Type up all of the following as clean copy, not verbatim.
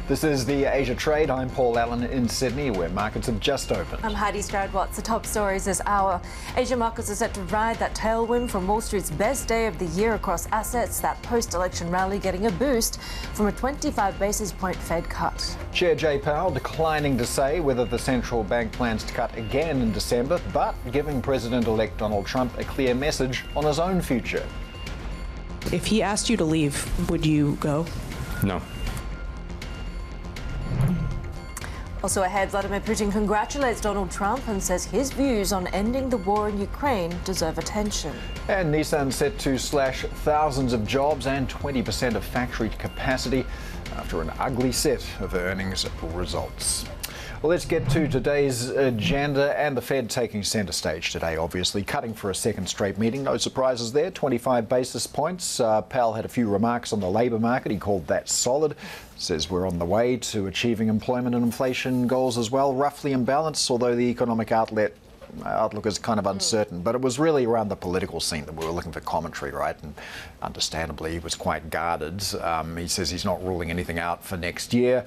This is the Asia Trade. I'm Paul Allen in Sydney, where markets have just opened. I'm Haidi, Stroud-Watts. The top stories this hour. Asia markets are set to ride that tailwind from Wall Street's best day of the year across assets. That post-election rally getting a boost from a 25 basis point Fed cut. Chair Jay Powell declining to say whether the central bank plans to cut again in December, but giving President-elect Donald Trump a clear message on his own future. If he asked you to leave, would you go? No. Also ahead, Vladimir Putin congratulates Donald Trump and says his views on ending the war in Ukraine deserve attention. And Nissan set to slash thousands of jobs and 20% of factory capacity after an ugly set of earnings results. Well, let's get to today's agenda, and the Fed taking centre stage today, obviously, cutting for a second straight meeting. No surprises there, 25 basis points. Powell had a few remarks on the labour market. He called that solid. Says we're on the way to achieving employment and inflation goals as well, roughly in balance, although the economic outlook is kind of uncertain. But it was really around the political scene that we were looking for commentary, right? And understandably, he was quite guarded. He says he's not ruling anything out for next year.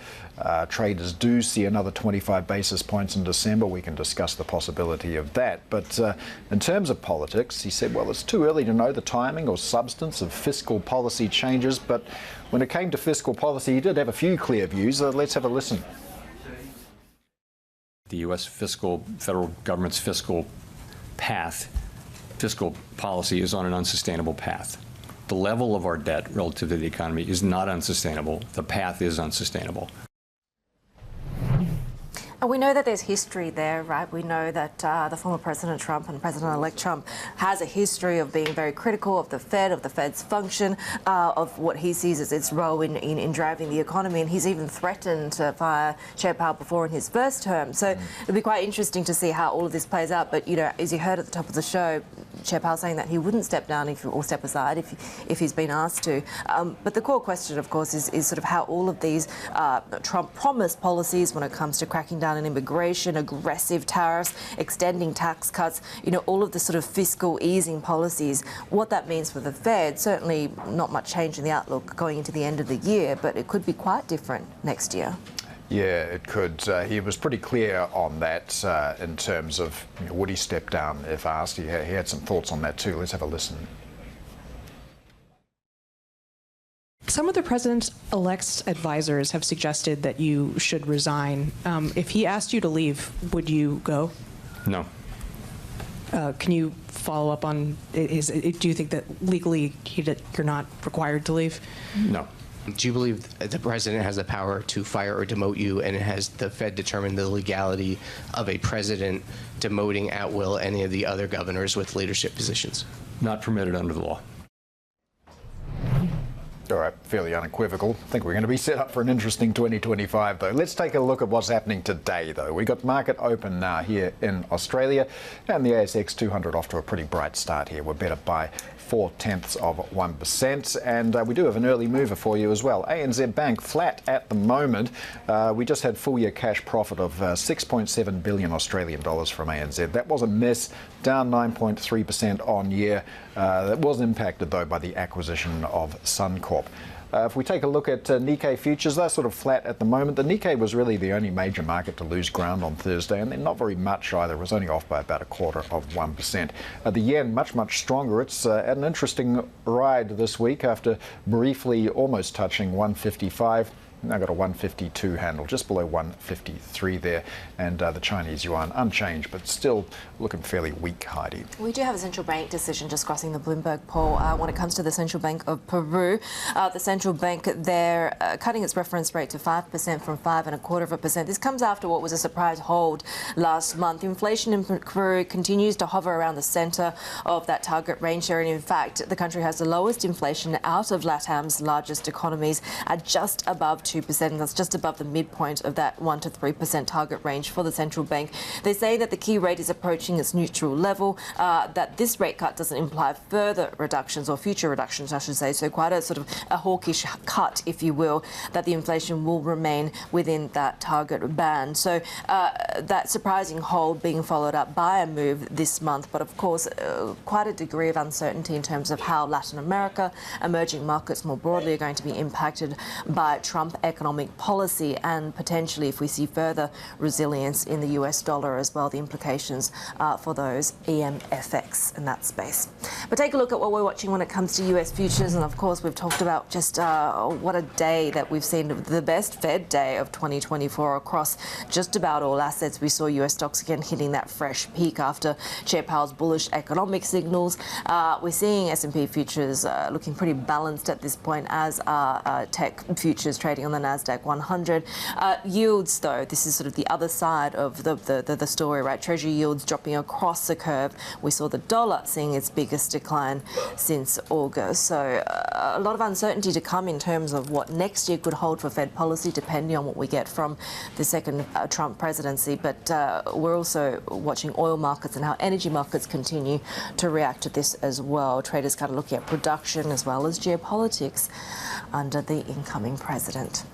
Traders do see another 25 basis points in December. We can discuss the possibility of that. But in terms of politics, he said, well, it's too early to know the timing or substance of fiscal policy changes. But when it came to fiscal policy, he did have a few clear views. Let's have a listen. The U.S. federal government's fiscal policy is on an unsustainable path. The level of our debt relative to the economy is not unsustainable. The path is unsustainable. And we know that there's history there, right? We know that the former President Trump and President-elect Trump has a history of being very critical of the Fed's function, of what he sees as its role in driving the economy. And he's even threatened to fire Chair Powell before in his first term. So it'll be quite interesting to see how all of this plays out. But, you know, as you heard at the top of the show, Chair Powell saying that he wouldn't step down or step aside if he's been asked to. But the core question, of course, is sort of how all of these Trump promised policies when it comes to cracking down on immigration, aggressive tariffs, extending tax cuts, you know, all of the sort of fiscal easing policies, what that means for the Fed. Certainly not much change in the outlook going into the end of the year, but it could be quite different next year. Yeah, it could. He was pretty clear on that in terms of, you know, would he step down if asked. He had some thoughts on that too. Let's have a listen. Some of the president-elect's advisors have suggested that you should resign. If he asked you to leave, would you go? No. Can you follow up on, do you think that legally you're not required to leave? No. Do you believe the president has the power to fire or demote you, and has the Fed determined the legality of a president demoting at will any of the other governors with leadership positions? Not permitted under the law. All right, fairly unequivocal. I think we're going to be set up for an interesting 2025, though. Let's take a look at what's happening today, though. We got market open now here in Australia, and the ASX 200 off to a pretty bright start here. We're better by 0.4%, and we do have an early mover for you as well. ANZ Bank flat at the moment. We just had full year cash profit of 6.7 billion Australian dollars from ANZ. That was a miss, down 9.3% on year. That was impacted though by the acquisition of Suncorp. If we take a look at Nikkei futures, they're sort of flat at the moment. The Nikkei was really the only major market to lose ground on Thursday, and they're not very much either. It was only off by about 0.25%. The yen, much stronger. It's at an interesting ride this week after briefly almost touching 155. Now got a 152 handle, just below 153 there, and the Chinese yuan unchanged, but still looking fairly weak, Heidi. We do have a central bank decision just crossing the Bloomberg poll when it comes to the Central Bank of Peru. The central bank there cutting its reference rate to 5% from 5.25%. This comes after what was a surprise hold last month. Inflation in Peru continues to hover around the centre of that target range there, and in fact, the country has the lowest inflation out of LATAM's largest economies at just above 2%. That's just above the midpoint of that 1 to 3% target range for the central bank. They say that the key rate is approaching its neutral level, that this rate cut doesn't imply further reductions or future reductions, I should say. So quite a sort of a hawkish cut, if you will, that the inflation will remain within that target band. So that surprising hold being followed up by a move this month, but of course quite a degree of uncertainty in terms of how Latin America, emerging markets more broadly, are going to be impacted by Trump economic policy, and potentially, if we see further resilience in the US dollar as well, the implications for those EMFX in that space. But take a look at what we're watching when it comes to US futures, and of course we've talked about just what a day that we've seen, the best Fed day of 2024 across just about all assets. We saw US stocks again hitting that fresh peak after Chair Powell's bullish economic signals. We're seeing S&P futures looking pretty balanced at this point, as are tech futures trading on the Nasdaq 100. Yields, though, this is sort of the other side of the story, right? Treasury yields dropping across the curve. We saw the dollar seeing its biggest decline since August. So a lot of uncertainty to come in terms of what next year could hold for Fed policy, depending on what we get from the second Trump presidency. But we're also watching oil markets and how energy markets continue to react to this as well. Traders kind of looking at production as well as geopolitics under the incoming president.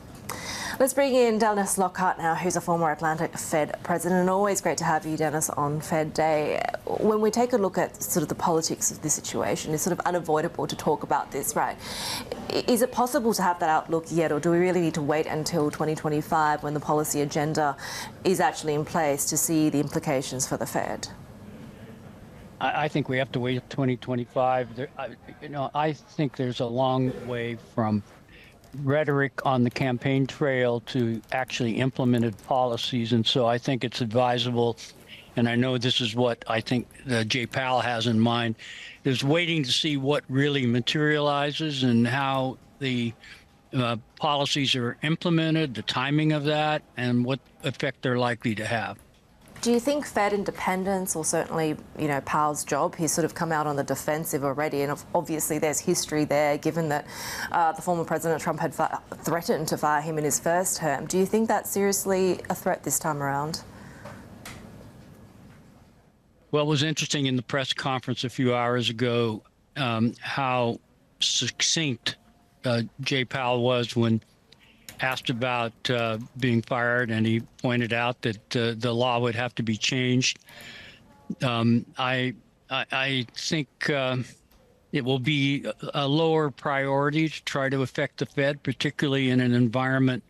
Let's bring in Dennis Lockhart now, who's a former Atlantic Fed president. And always great to have you, Dennis, on Fed Day. When we take a look at sort of the politics of this situation, it's sort of unavoidable to talk about this, right? Is it possible to have that outlook yet, or do we really need to wait until 2025 when the policy agenda is actually in place to see the implications for the Fed? I think we have to wait until 2025. I think there's a long way from rhetoric on the campaign trail to actually implemented policies. And so I think it's advisable, and I know this is what I think Jay Powell has in mind, is waiting to see what really materializes and how the policies are implemented, the timing of that, and what effect they're likely to have. Do you think Fed independence, or certainly, Powell's job, he's sort of come out on the defensive already, and obviously there's history there, given that the former President Trump had threatened to fire him in his first term. Do you think that's seriously a threat this time around? Well, it was interesting in the press conference a few hours ago how succinct Jay Powell was when asked about being fired, and he pointed out that the law would have to be changed. I think it will be a lower priority to try to affect the Fed, particularly in an environment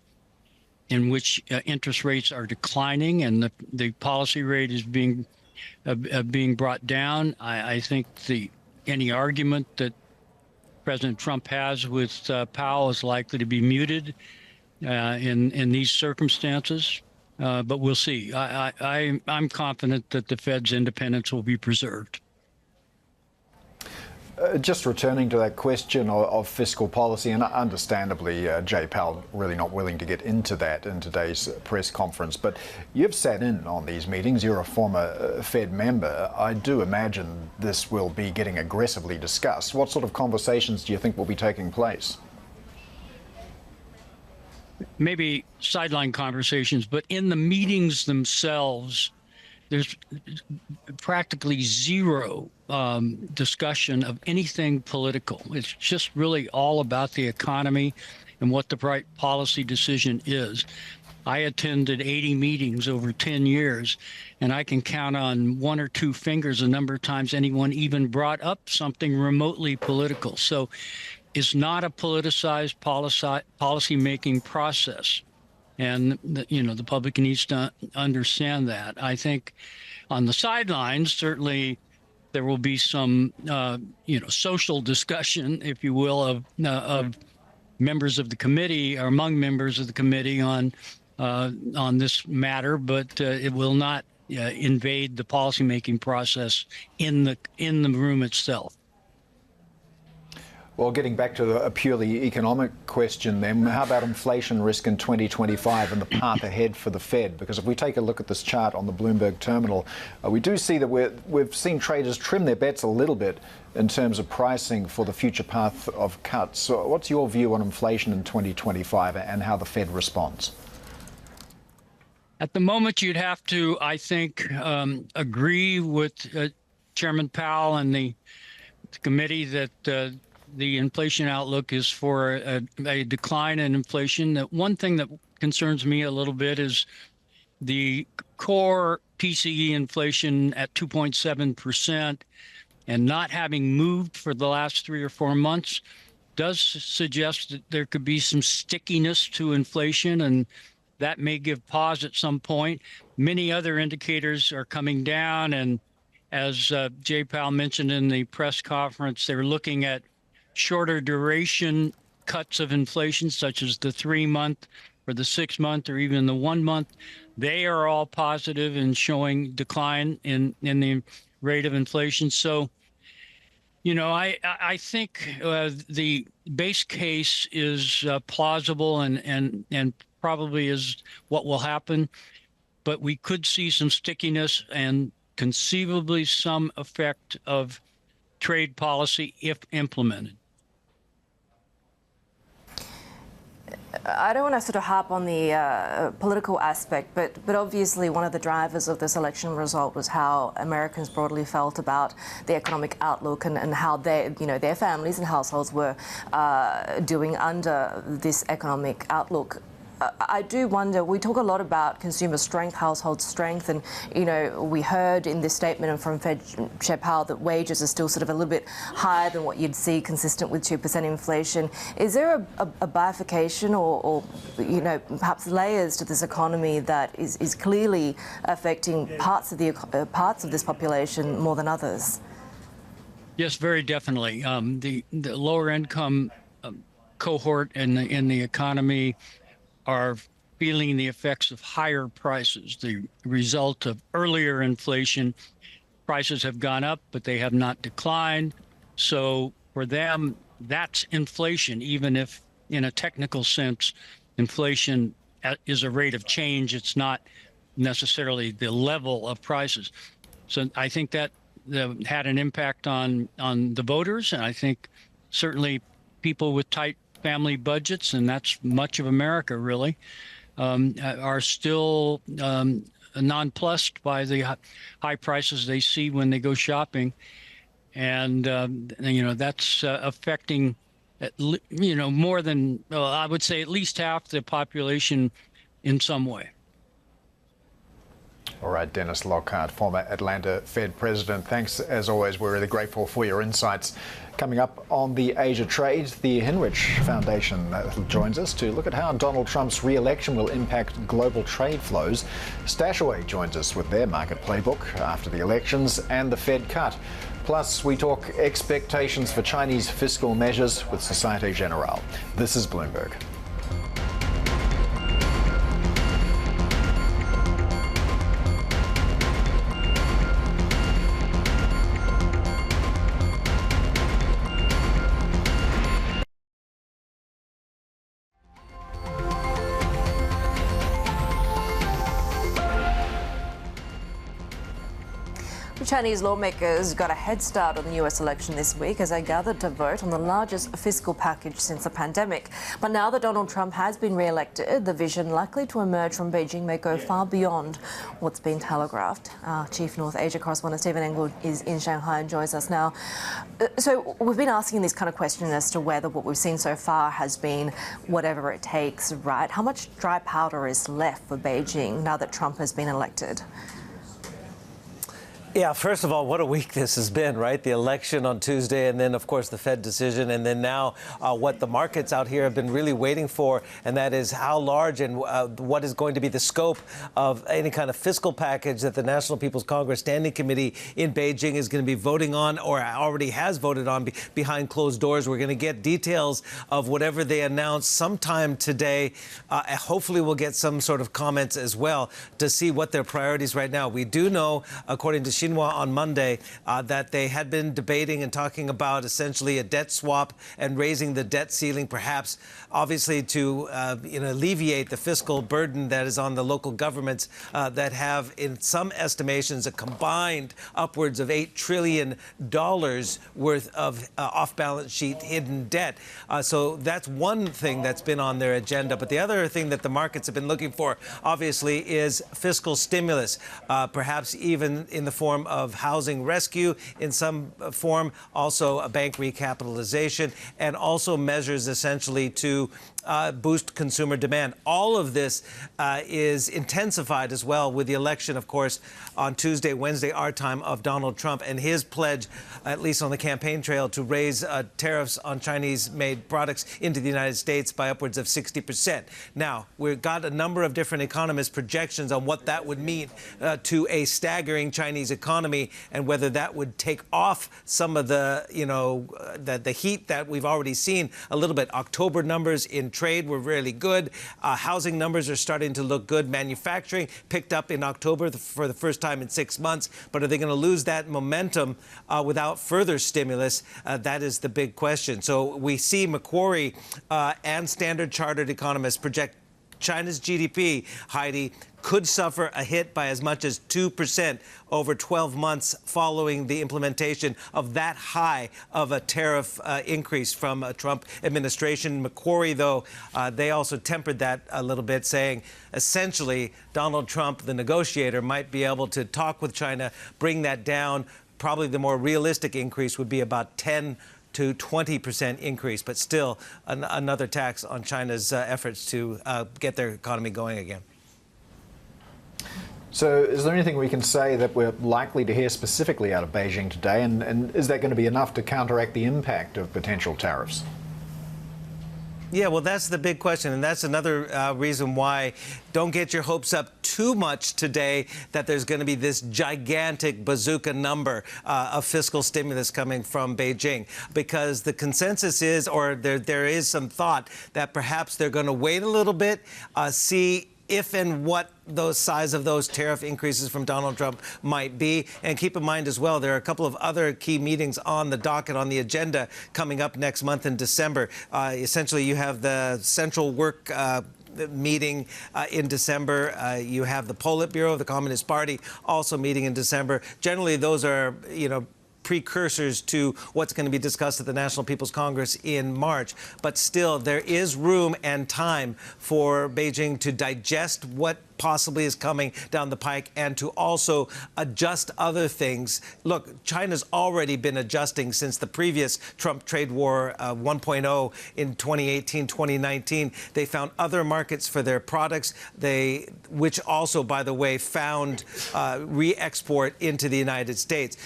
in which interest rates are declining and the policy rate is being brought down. I think any argument that President Trump has with Powell is likely to be muted in these circumstances, but we'll see. I'm confident that the Fed's independence will be preserved. Just returning to that question of fiscal policy, and understandably, Jay Powell really not willing to get into that in today's press conference, but you've sat in on these meetings. You're a former Fed member. I do imagine this will be getting aggressively discussed. What sort of conversations do you think will be taking place? Maybe sideline conversations, but in the meetings themselves, there's practically zero discussion of anything political. It's just really all about the economy and what the right policy decision is. I attended 80 meetings over 10 years, and I can count on one or two fingers the number of times anyone even brought up something remotely political. So it's not a politicized policy-making process. And, the public needs to understand that. I think on the sidelines, certainly there will be some, social discussion, if you will, of members of the committee or among members of the committee on this matter, but it will not invade the policymaking process in the room itself. Well, getting back to a purely economic question then, how about inflation risk in 2025 and the path ahead for the Fed? Because if we take a look at this chart on the Bloomberg terminal, we do see that we've seen traders trim their bets a little bit in terms of pricing for the future path of cuts. So what's your view on inflation in 2025 and how the Fed responds? At the moment, you'd have to, I think, agree with Chairman Powell and the committee that the inflation outlook is for a decline in inflation. One thing that concerns me a little bit is the core PCE inflation at 2.7% and not having moved for the last 3 or 4 months does suggest that there could be some stickiness to inflation, and that may give pause at some point. Many other indicators are coming down, and as Jay Powell mentioned in the press conference, they're looking at shorter duration cuts of inflation, such as the 3-month or the 6-month or even the 1-month. They are all positive and showing decline in the rate of inflation. So, you know, I think the base case is plausible and probably is what will happen, but we could see some stickiness and conceivably some effect of trade policy if implemented. I don't want to sort of harp on the political aspect, but obviously one of the drivers of this election result was how Americans broadly felt about the economic outlook and how their families and households were doing under this economic outlook. I do wonder, we talk a lot about consumer strength, household strength, and, you know, we heard in this statement from Fed Chair Powell that wages are still sort of a little bit higher than what you'd see consistent with 2% inflation. Is there a bifurcation or, you know, perhaps layers to this economy that is clearly affecting parts of this population more than others? Yes, very definitely. The lower income cohort in the economy are feeling the effects of higher prices, the result of earlier inflation. Prices have gone up, but they have not declined. So for them, that's inflation, even if in a technical sense, inflation is a rate of change. It's not necessarily the level of prices. So I think that had an impact on the voters, and I think certainly people with tight family budgets, and that's much of America really, are still nonplussed by the high prices they see when they go shopping. And, you know, that's affecting, you know, more than, I would say at least half the population in some way. All right, Dennis Lockhart, former Atlanta Fed president. Thanks, as always. We're really grateful for your insights. Coming up on the Asia Trade, the Hinrich Foundation joins us to look at how Donald Trump's re-election will impact global trade flows. StashAway joins us with their market playbook after the elections and the Fed cut. Plus, we talk expectations for Chinese fiscal measures with Societe Generale. This is Bloomberg. Chinese lawmakers got a head start on the US election this week as they gathered to vote on the largest fiscal package since the pandemic. But now that Donald Trump has been re-elected, the vision likely to emerge from Beijing may go far beyond what's been telegraphed. Our Chief North Asia correspondent Stephen Engel is in Shanghai and joins us now. So we've been asking this kind of question as to whether what we've seen so far has been whatever it takes, right? How much dry powder is left for Beijing now that Trump has been elected? Yeah, first of all, what a week this has been, right? The election on Tuesday, and then, of course, the Fed decision, and then now what the markets out here have been really waiting for, and that is how large and what is going to be the scope of any kind of fiscal package that the National People's Congress Standing Committee in Beijing is going to be voting on or already has voted on behind closed doors. We're going to get details of whatever they announce sometime today. Hopefully we'll get some sort of comments as well to see what their priorities right now. We do know, according to Xinhua on Monday, that they had been debating and talking about essentially a debt swap and raising the debt ceiling, perhaps, obviously, to alleviate the fiscal burden that is on the local governments that have, in some estimations, a combined upwards of $8 trillion worth of off-balance sheet hidden debt. So that's one thing that's been on their agenda. But the other thing that the markets have been looking for, obviously, is fiscal stimulus, perhaps even in the form of housing rescue, in some form, also a bank recapitalization, and also measures essentially to boost consumer demand. All of this is intensified as well with the election, of course, on Tuesday, Wednesday, our time, of Donald Trump and his pledge, at least on the campaign trail, to raise tariffs on Chinese-made products into the United States by upwards of 60%. Now, we've got a number of different economists' projections on what that would mean to a staggering Chinese economy and whether that would take off some of the, the heat that we've already seen a little bit. October numbers in trade were really good. Housing numbers are starting to look good. Manufacturing picked up in October for the first time in 6 months. But are they going to lose that momentum without further stimulus? That is the big question. So we see Macquarie and Standard Chartered economists project China's GDP, Haidi, could suffer a hit by as much as 2% over 12 months following the implementation of that high of a tariff increase from a Trump administration. Macquarie, though, they also tempered that a little bit, saying essentially Donald Trump, the negotiator, might be able to talk with China, bring that down. Probably the more realistic increase would be about 10 to 20% increase, but still another tax on China's efforts to get their economy going again. So is there anything we can say that we're likely to hear specifically out of Beijing today? And is that going to be enough to counteract the impact of potential tariffs? Yeah, well, that's the big question. And that's another reason why don't get your hopes up too much today that there's going to be this gigantic bazooka number of fiscal stimulus coming from Beijing, because the consensus is, or there is some thought that perhaps they're going to wait a little bit, see if and what those size of those tariff increases from Donald Trump might be. And keep in mind as well, there are a couple of other key meetings on the docket, on the agenda, coming up next month in December. Essentially, you have the Central Work meeting in December. You have the Politburo of the Communist Party also meeting in December. Generally, those are, precursors to what's going to be discussed at the National People's Congress in March. But still, there is room and time for Beijing to digest what possibly is coming down the pike and to also adjust other things. Look, China's already been adjusting since the previous Trump trade war 1.0 in 2018, 2019. They found other markets for their products, which also, by the way, found re-export into the United States.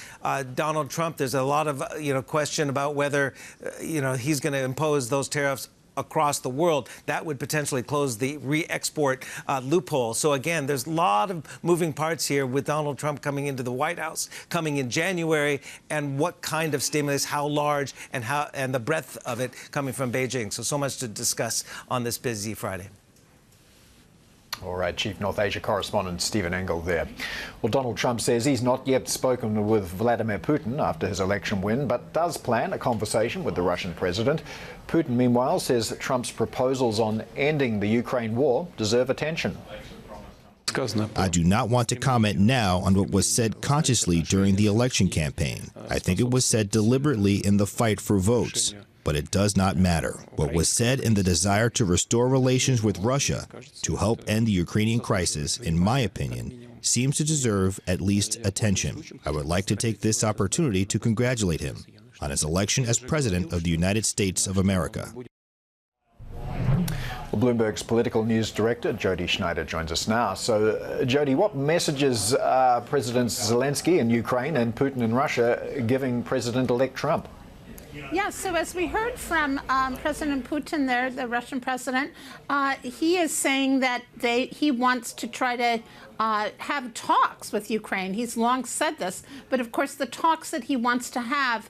Donald Trump, there's a lot of question about whether he's going to impose those tariffs across the world. That would potentially close the re-export loophole. So again, there's a lot of moving parts here with Donald Trump coming into the White House, coming in January, and what kind of stimulus, how large, and the breadth of it coming from Beijing. So much to discuss on this busy Friday. All right, Chief North Asia correspondent Stephen Engel there. Well, Donald Trump says he's not yet spoken with Vladimir Putin after his election win, but does plan a conversation with the Russian president. Putin, meanwhile, says that Trump's proposals on ending the Ukraine war deserve attention. I do not want to comment now on what was said consciously during the election campaign. I think it was said deliberately in the fight for votes. But it does not matter. What was said in the desire to restore relations with Russia to help end the Ukrainian crisis, in my opinion, seems to deserve at least attention. I would like to take this opportunity to congratulate him on his election as President of the United States of America. Well, Bloomberg's political news director, Jody Schneider, joins us now. So, Jody, what messages are Presidents Zelensky in Ukraine and Putin in Russia giving President-elect Trump? Yeah, so as we heard from President Putin there, the Russian president, he is saying that he wants to try to have talks with Ukraine. He's long said this, but of course the talks that he wants to have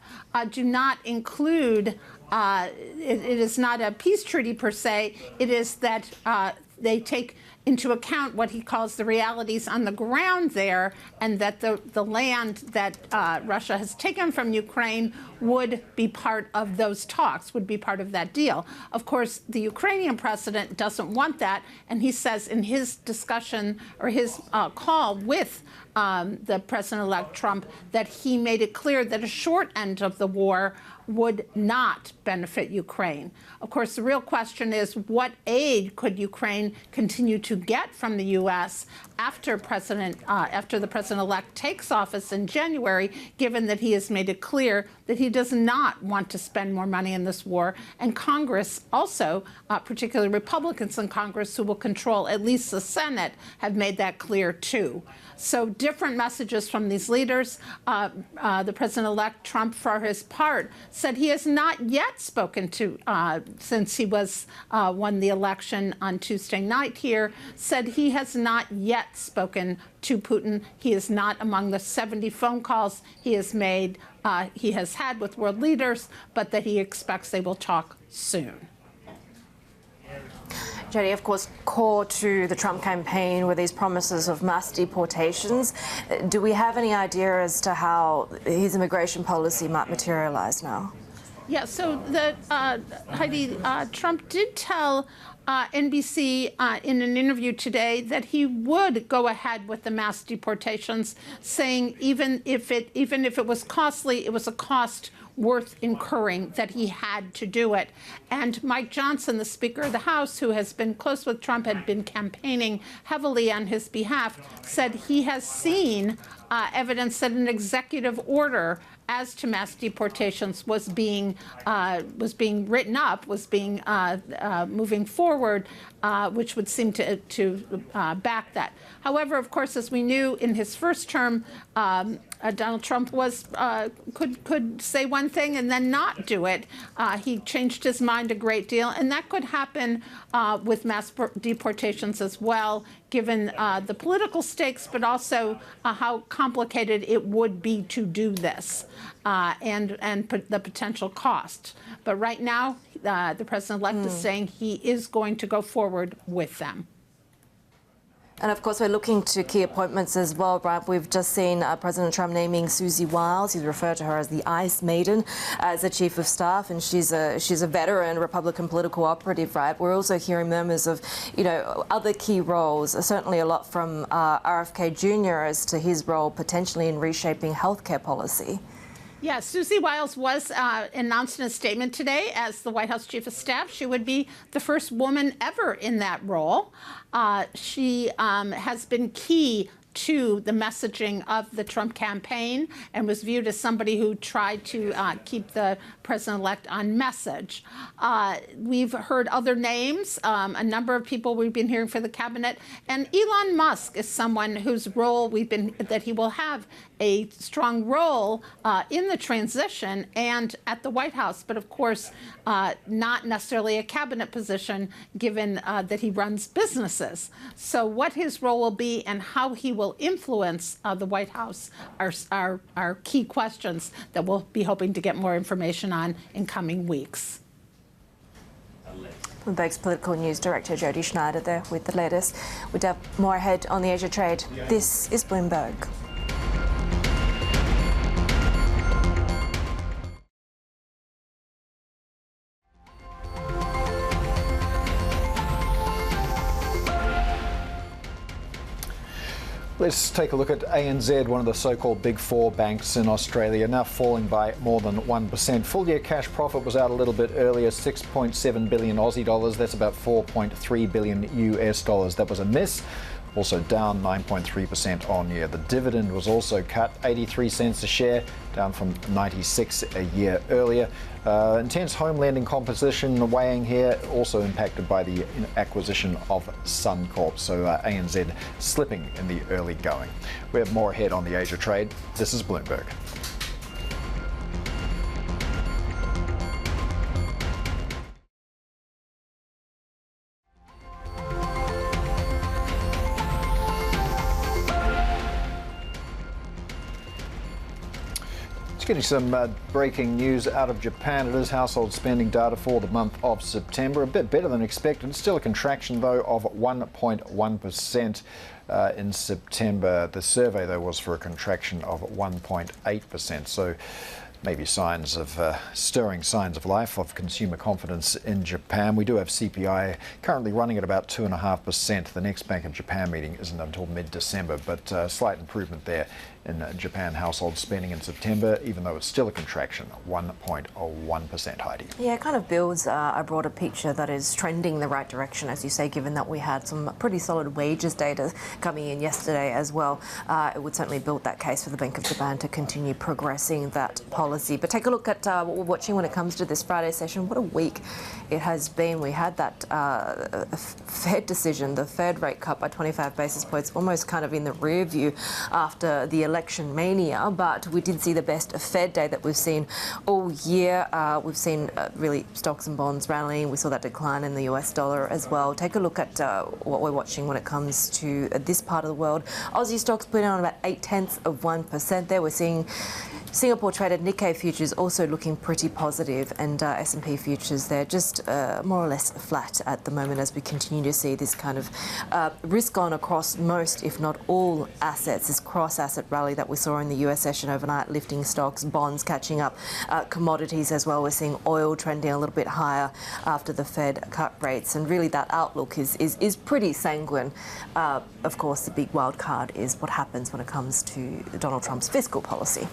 do not include, it is not a peace treaty per se, it is that they take into account what he calls the realities on the ground there, and that the land that Russia has taken from Ukraine would be part of those talks, would be part of that deal. Of course, the Ukrainian president doesn't want that, and he says in his discussion or his call with the President-elect Trump that he made it clear that a short end of the war would not benefit Ukraine. Of course, the real question is what aid could Ukraine continue to get from the U.S. after the president-elect takes office in January, given that he has made it clear that he does not want to spend more money in this war. And Congress also, particularly Republicans in Congress who will control at least the Senate, have made that clear too. So different messages from these leaders. The president-elect Trump, for his part, said he has not yet spoken to, since he won the election on Tuesday night here, said he has not yet spoken to Putin. He is not among the 70 phone calls he has had with world leaders, but that he expects they will talk soon. Jody, of course, core to the Trump campaign were these promises of mass deportations. Do we have any idea as to how his immigration policy might materialize now? Yeah, so Haidi, Trump did tell NBC in an interview today that he would go ahead with the mass deportations, saying even if it was costly, it was a cost worth incurring, that he had to do it. And Mike Johnson, the Speaker of the House, who has been close with Trump, had been campaigning heavily on his behalf, said he has seen evidence that an executive order as to mass deportations was being written up, was being moving forward, which would seem to back that. However, of course, as we knew in his first term, Donald Trump could say one thing and then not do it. He changed his mind a great deal, and that could happen with mass deportations as well, given the political stakes, but also how complicated it would be to do this and the potential cost. But right now, the president-elect is saying he is going to go forward with them. And of course, we're looking to key appointments as well, right? We've just seen President Trump naming Susie Wiles. He's referred to her as the Ice Maiden as the chief of staff, and she's a veteran Republican political operative, right? We're also hearing murmurs of, other key roles, certainly a lot from RFK Jr. as to his role potentially in reshaping healthcare policy. Yeah, Susie Wiles was announced in a statement today as the White House Chief of Staff. She would be the first woman ever in that role. She has been key to the messaging of the Trump campaign and was viewed as somebody who tried to keep the president-elect on message. We've heard other names, a number of people we've been hearing for the cabinet, and Elon Musk is someone whose role that he will have a strong role in the transition and at the White House, but of course not necessarily a cabinet position given that he runs businesses. So what his role will be and how he will influence the White House are key questions that we'll be hoping to get more information on in coming weeks. Bloomberg's political news director Jody Schneider there with the latest. We'd have more ahead on the Asia trade. This is Bloomberg. Let's take a look at ANZ, one of the so-called Big Four banks in Australia, now falling by more than 1%. Full-year cash profit was out a little bit earlier, 6.7 billion Aussie dollars. That's about 4.3 billion US dollars. That was a miss. Also down 9.3% on year. The dividend was also cut, 83 cents a share, down from 96 a year earlier. Intense home lending composition weighing here, also impacted by the acquisition of Suncorp. So ANZ slipping in the early going. We have more ahead on the Asia trade. This is Bloomberg. Getting some breaking news out of Japan. It is household spending data for the month of September. A bit better than expected. Still a contraction, though, of 1.1% in September. The survey, though, was for a contraction of 1.8%. So maybe signs of stirring signs of life of consumer confidence in Japan. We do have CPI currently running at about 2.5%. The next Bank of Japan meeting isn't until mid-December, but slight improvement there in Japan household spending in September, even though it's still a contraction, 1.01%, Heidi. Yeah, it kind of builds a broader picture that is trending the right direction, as you say, given that we had some pretty solid wages data coming in yesterday as well. It would certainly build that case for the Bank of Japan to continue progressing that policy. But take a look at what we're watching when it comes to this Friday session. What a week it has been. We had that Fed decision, the Fed rate cut by 25 basis points, almost kind of in the rear view after the election mania, but we did see the best Fed day that we've seen all year. We've seen really stocks and bonds rallying. We saw that decline in the US dollar as well. Take a look at what we're watching when it comes to this part of the world. Aussie stocks putting on about 0.8% there. We're seeing Singapore traded Nikkei futures also looking pretty positive, and S&P futures there just more or less flat at the moment as we continue to see this kind of risk on across most, if not all, assets. This cross-asset rally that we saw in the US session overnight, lifting stocks, bonds catching up, commodities as well. We're seeing oil trending a little bit higher after the Fed cut rates, and really that outlook is pretty sanguine. Of course, the big wild card is what happens when it comes to Donald Trump's fiscal policy.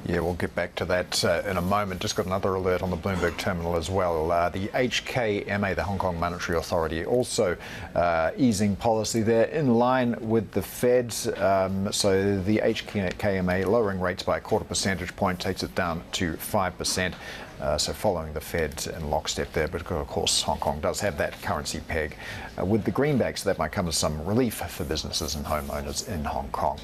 Yeah, we'll get back to that in a moment. Just got another alert on the Bloomberg terminal as well. The HKMA, the Hong Kong Monetary Authority, also easing policy there in line with the Fed. So the HKMA lowering rates by a 0.25 percentage point takes it down to 5%. So following the Fed in lockstep there, but of course Hong Kong does have that currency peg with the greenback, so that might come as some relief for businesses and homeowners in Hong Kong.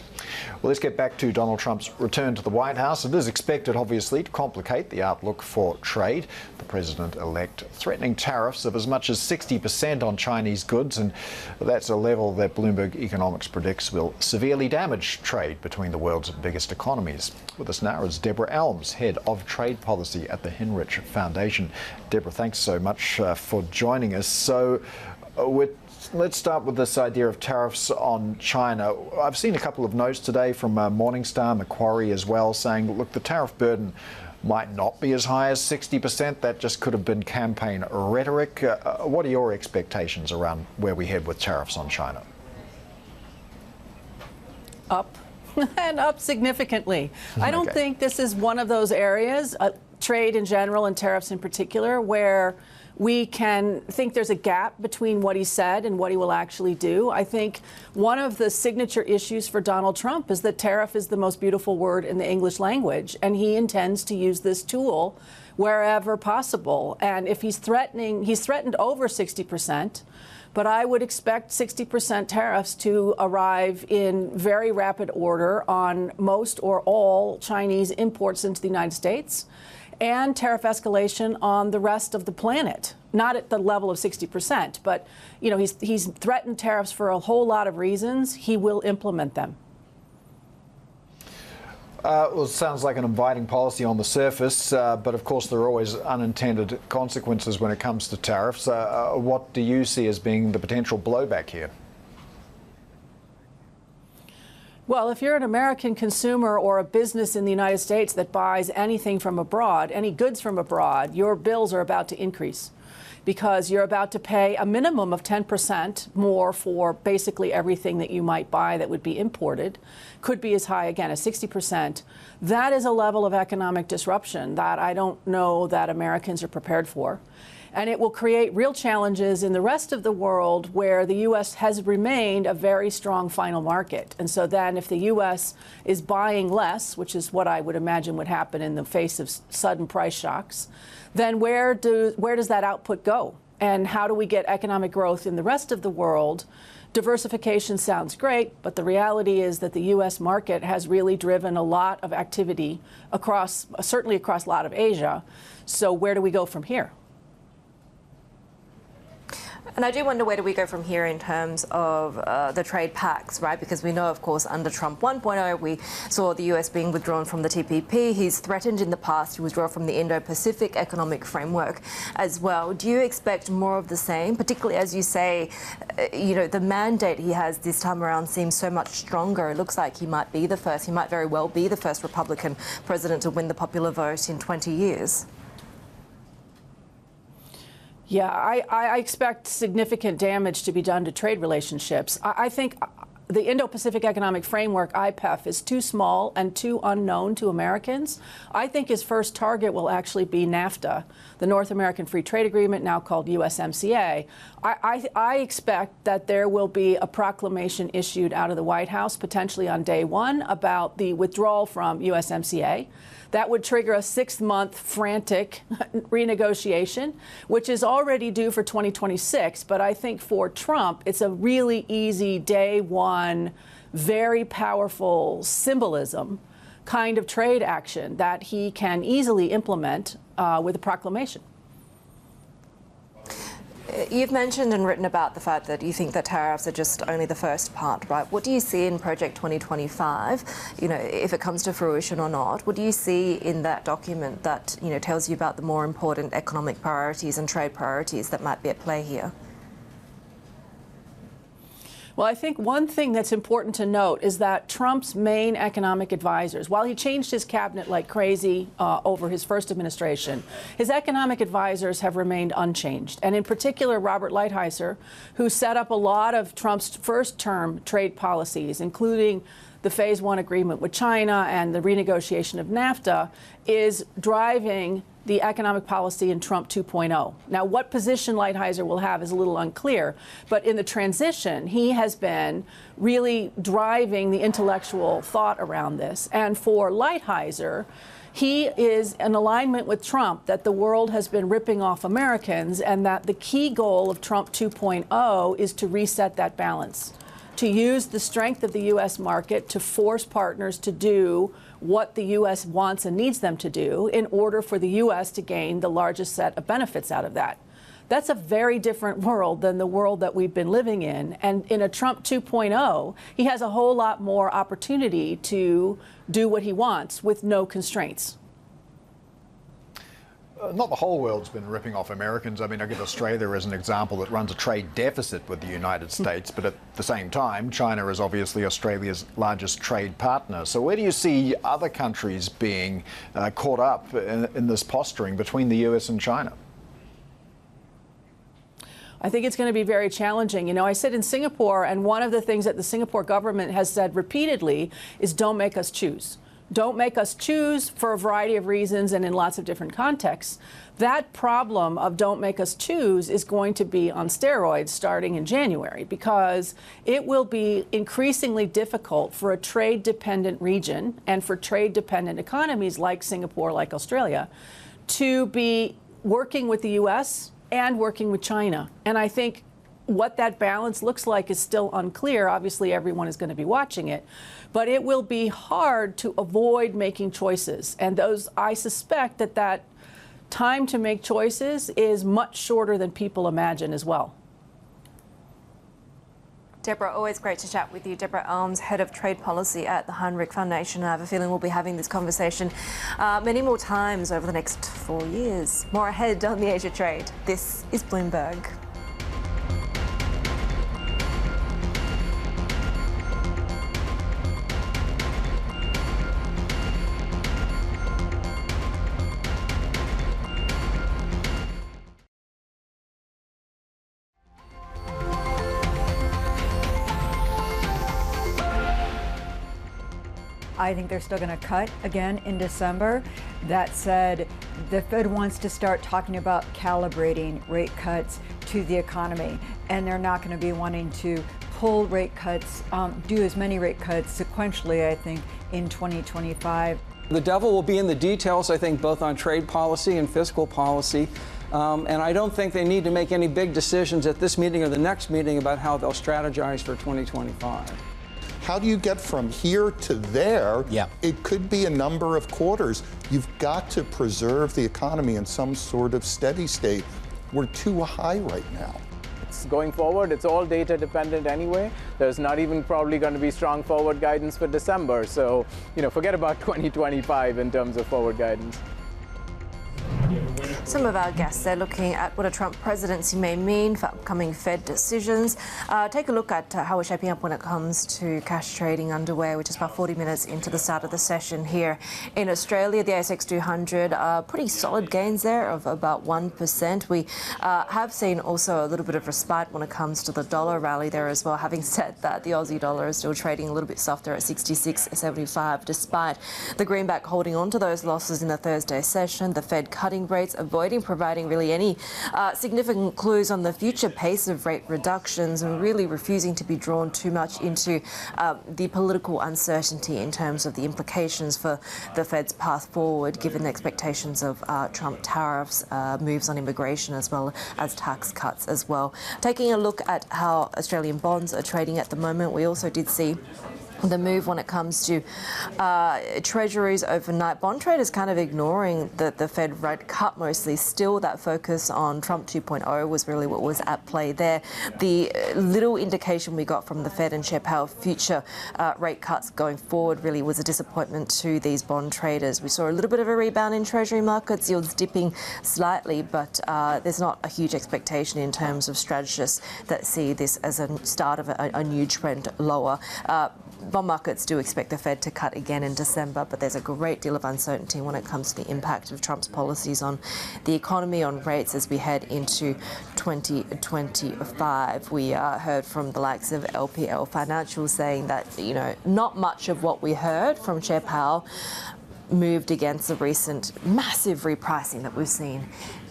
Well, let's get back to Donald Trump's return to the White House. It is expected, obviously, to complicate the outlook for trade. The president-elect threatening tariffs of as much as 60% on Chinese goods, and that's a level that Bloomberg Economics predicts will severely damage trade between the world's biggest economies. With us now is Deborah Elms, head of trade policy at the Hinrich Foundation. Deborah, thanks so much for joining us. So let's start with this idea of tariffs on China. I've seen a couple of notes today from Morningstar, Macquarie as well, saying, look, the tariff burden might not be as high as 60%. That just could have been campaign rhetoric. What are your expectations around where we head with tariffs on China? Up and up significantly. I don't think this is one of those areas, trade in general and tariffs in particular, where we can think there's a gap between what he said and what he will actually do. I think one of the signature issues for Donald Trump is that tariff is the most beautiful word in the English language, and he intends to use this tool wherever possible. And if he's threatened over 60%, but I would expect 60% tariffs to arrive in very rapid order on most or all Chinese imports into the United States, and tariff escalation on the rest of the planet. Not at the level of 60%, but you know, he's threatened tariffs for a whole lot of reasons. He will implement them. Well, it sounds like an inviting policy on the surface, but of course there are always unintended consequences when it comes to tariffs. What do you see as being the potential blowback here? Well, if you're an American consumer or a business in the United States that buys anything from abroad, any goods from abroad, your bills are about to increase because you're about to pay a minimum of 10% more for basically everything that you might buy that would be imported. Could be as high, again, as 60%. That is a level of economic disruption that I don't know that Americans are prepared for. And it will create real challenges in the rest of the world where the U.S. has remained a very strong final market. And so then if the U.S. is buying less, which is what I would imagine would happen in the face of sudden price shocks, then where does that output go? And how do we get economic growth in the rest of the world? Diversification sounds great, but the reality is that the U.S. market has really driven a lot of activity certainly across a lot of Asia. So where do we go from here? And I do wonder, where do we go from here in terms of the trade pacts, right? Because we know, of course, under Trump 1.0, we saw the US being withdrawn from the TPP. He's threatened in the past to withdraw from the Indo-Pacific Economic Framework as well. Do you expect more of the same, particularly as you say, the mandate he has this time around seems so much stronger? It looks like he might be the first, he might very well be the first Republican president to win the popular vote in 20 years. Yeah, I expect significant damage to be done to trade relationships. I think the Indo-Pacific Economic Framework, IPEF, is too small and too unknown to Americans. I think his first target will actually be NAFTA, the North American Free Trade Agreement, now called USMCA. I expect that there will be a proclamation issued out of the White House, potentially on day one, about the withdrawal from USMCA. That would trigger a 6-month frantic renegotiation, which is already due for 2026. But I think for Trump, it's a really easy day one, very powerful symbolism kind of trade action that he can easily implement with a proclamation. You've mentioned and written about the fact that you think that tariffs are just only the first part, right? What do you see in Project 2025, if it comes to fruition or not? What do you see in that document that, tells you about the more important economic priorities and trade priorities that might be at play here? Well, I think one thing that's important to note is that Trump's main economic advisors, while he changed his cabinet like crazy over his first administration, his economic advisors have remained unchanged. And in particular, Robert Lighthizer, who set up a lot of Trump's first-term trade policies, including the Phase 1 agreement with China and the renegotiation of NAFTA, is driving the economic policy in Trump 2.0. Now, what position Lighthizer will have is a little unclear, but in the transition, he has been really driving the intellectual thought around this. And for Lighthizer, he is in alignment with Trump that the world has been ripping off Americans and that the key goal of Trump 2.0 is to reset that balance, to use the strength of the U.S. market to force partners to do what the U.S. wants and needs them to do in order for the U.S. to gain the largest set of benefits out of that. That's a very different world than the world that we've been living in. And in a Trump 2.0, he has a whole lot more opportunity to do what he wants with no constraints. Not the whole world's been ripping off Americans. I mean, I give Australia as an example that runs a trade deficit with the United States, but at the same time, China is obviously Australia's largest trade partner. So where do you see other countries being caught up in this posturing between the US and China? I think it's going to be very challenging. I sit in Singapore, and one of the things that the Singapore government has said repeatedly is don't make us choose. Don't make us choose for a variety of reasons and in lots of different contexts. That problem of don't make us choose is going to be on steroids starting in January, because it will be increasingly difficult for a trade-dependent region and for trade-dependent economies like Singapore, like Australia, to be working with the U.S. and working with China. And I think what that balance looks like is still unclear. Obviously, everyone is going to be watching it. But it will be hard to avoid making choices. And I suspect that time to make choices is much shorter than people imagine as well. Deborah, always great to chat with you. Deborah Elms, Head of Trade Policy at the Hinrich Foundation. I have a feeling we'll be having this conversation many more times over the next 4 years. More ahead on the Asia Trade. This is Bloomberg. I think they're still going to cut again in December. That said, the Fed wants to start talking about calibrating rate cuts to the economy, and they're not going to be wanting to pull rate cuts, do as many rate cuts sequentially, I think, in 2025. The devil will be in the details, I think, both on trade policy and fiscal policy. And I don't think they need to make any big decisions at this meeting or the next meeting about how they'll strategize for 2025. How do you get from here to there? Yeah. It could be a number of quarters. You've got to preserve the economy in some sort of steady state. We're too high right now. rates going forward. It's all data dependent anyway. There's not even probably going to be strong forward guidance for December. So, forget about 2025 in terms of forward guidance. Some of our guests, they're looking at what a Trump presidency may mean for upcoming Fed decisions. Take a look at how we're shaping up when it comes to cash trading underway, which is about 40 minutes into the start of the session here in Australia. The ASX 200, pretty solid gains there of about 1%. We have seen also a little bit of respite when it comes to the dollar rally there as well, having said that the Aussie dollar is still trading a little bit softer at 66.75, despite the greenback holding on to those losses in the Thursday session. The Fed cutting rates, avoiding providing really any significant clues on the future pace of rate reductions, and really refusing to be drawn too much into the political uncertainty in terms of the implications for the Fed's path forward, given the expectations of Trump tariffs, moves on immigration, as well as tax cuts as well. Taking a look at how Australian bonds are trading at the moment, we also did see the move when it comes to treasuries overnight. Bond traders kind of ignoring the Fed rate cut mostly. Still, that focus on Trump 2.0 was really what was at play there. The little indication we got from the Fed and Chair Powell future rate cuts going forward really was a disappointment to these bond traders. We saw a little bit of a rebound in treasury markets, yields dipping slightly, but there's not a huge expectation in terms of strategists that see this as a start of a new trend lower. Bond markets do expect the Fed to cut again in December, but there's a great deal of uncertainty when it comes to the impact of Trump's policies on the economy, on rates as we head into 2025. We heard from the likes of LPL Financial saying that, not much of what we heard from Chair Powell moved against the recent massive repricing that we've seen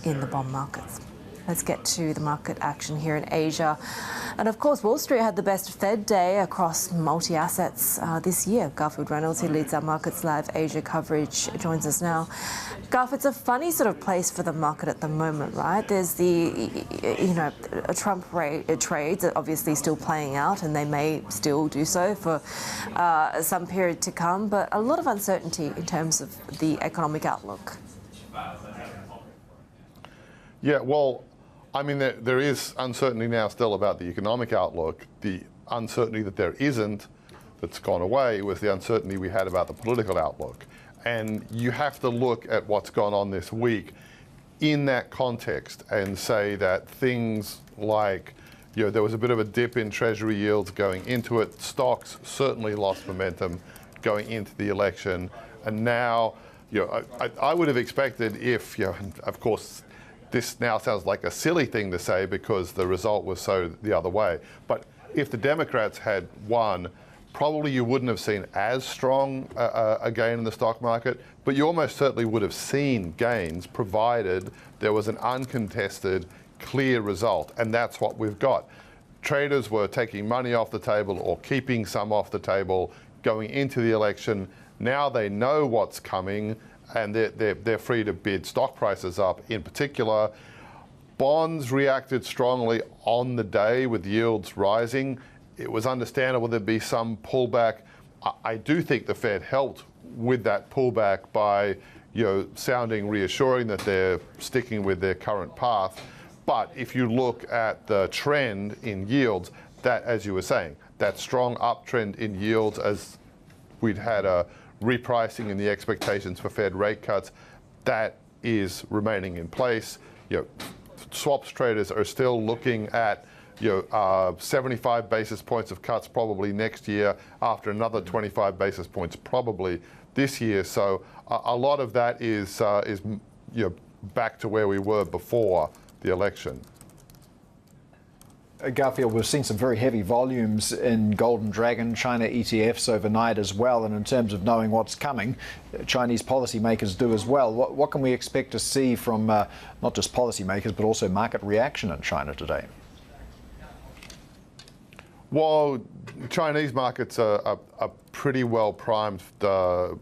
in the bond markets. Let's get to the market action here in Asia. And of course, Wall Street had the best Fed day across multi-assets this year. Garfield Reynolds, who leads our Markets Live Asia coverage, joins us now. Garf, it's a funny sort of place for the market at the moment, right? There's the, a Trump trades are obviously still playing out, and they may still do so for some period to come, but a lot of uncertainty in terms of the economic outlook. Yeah, well, I mean, there is uncertainty now still about the economic outlook. The uncertainty that there isn't, that's gone away, was the uncertainty we had about the political outlook. And you have to look at what's gone on this week in that context and say that things like, there was a bit of a dip in Treasury yields going into it. Stocks certainly lost momentum going into the election. And now, I would have expected if, of course, this now sounds like a silly thing to say because the result was so the other way. But if the Democrats had won, probably you wouldn't have seen as strong a gain in the stock market, but you almost certainly would have seen gains provided there was an uncontested, clear result. And that's what we've got. Traders were taking money off the table or keeping some off the table going into the election. Now they know what's coming, and they're free to bid stock prices up. In particular, bonds reacted strongly on the day with yields rising. It was understandable there'd be some pullback. I do think the Fed helped with that pullback by sounding reassuring that they're sticking with their current path. But if you look at the trend in yields, that, as you were saying, that strong uptrend in yields as we'd had a repricing in the expectations for Fed rate cuts, that is remaining in place. Swaps traders are still looking at 75 basis points of cuts probably next year, after another 25 basis points probably this year. So a lot of that is back to where we were before the election. Garfield, we've seen some very heavy volumes in Golden Dragon China ETFs overnight as well, and in terms of knowing what's coming, Chinese policymakers do as well. What can we expect to see from not just policymakers but also market reaction in China today? Well, Chinese markets are pretty well primed, to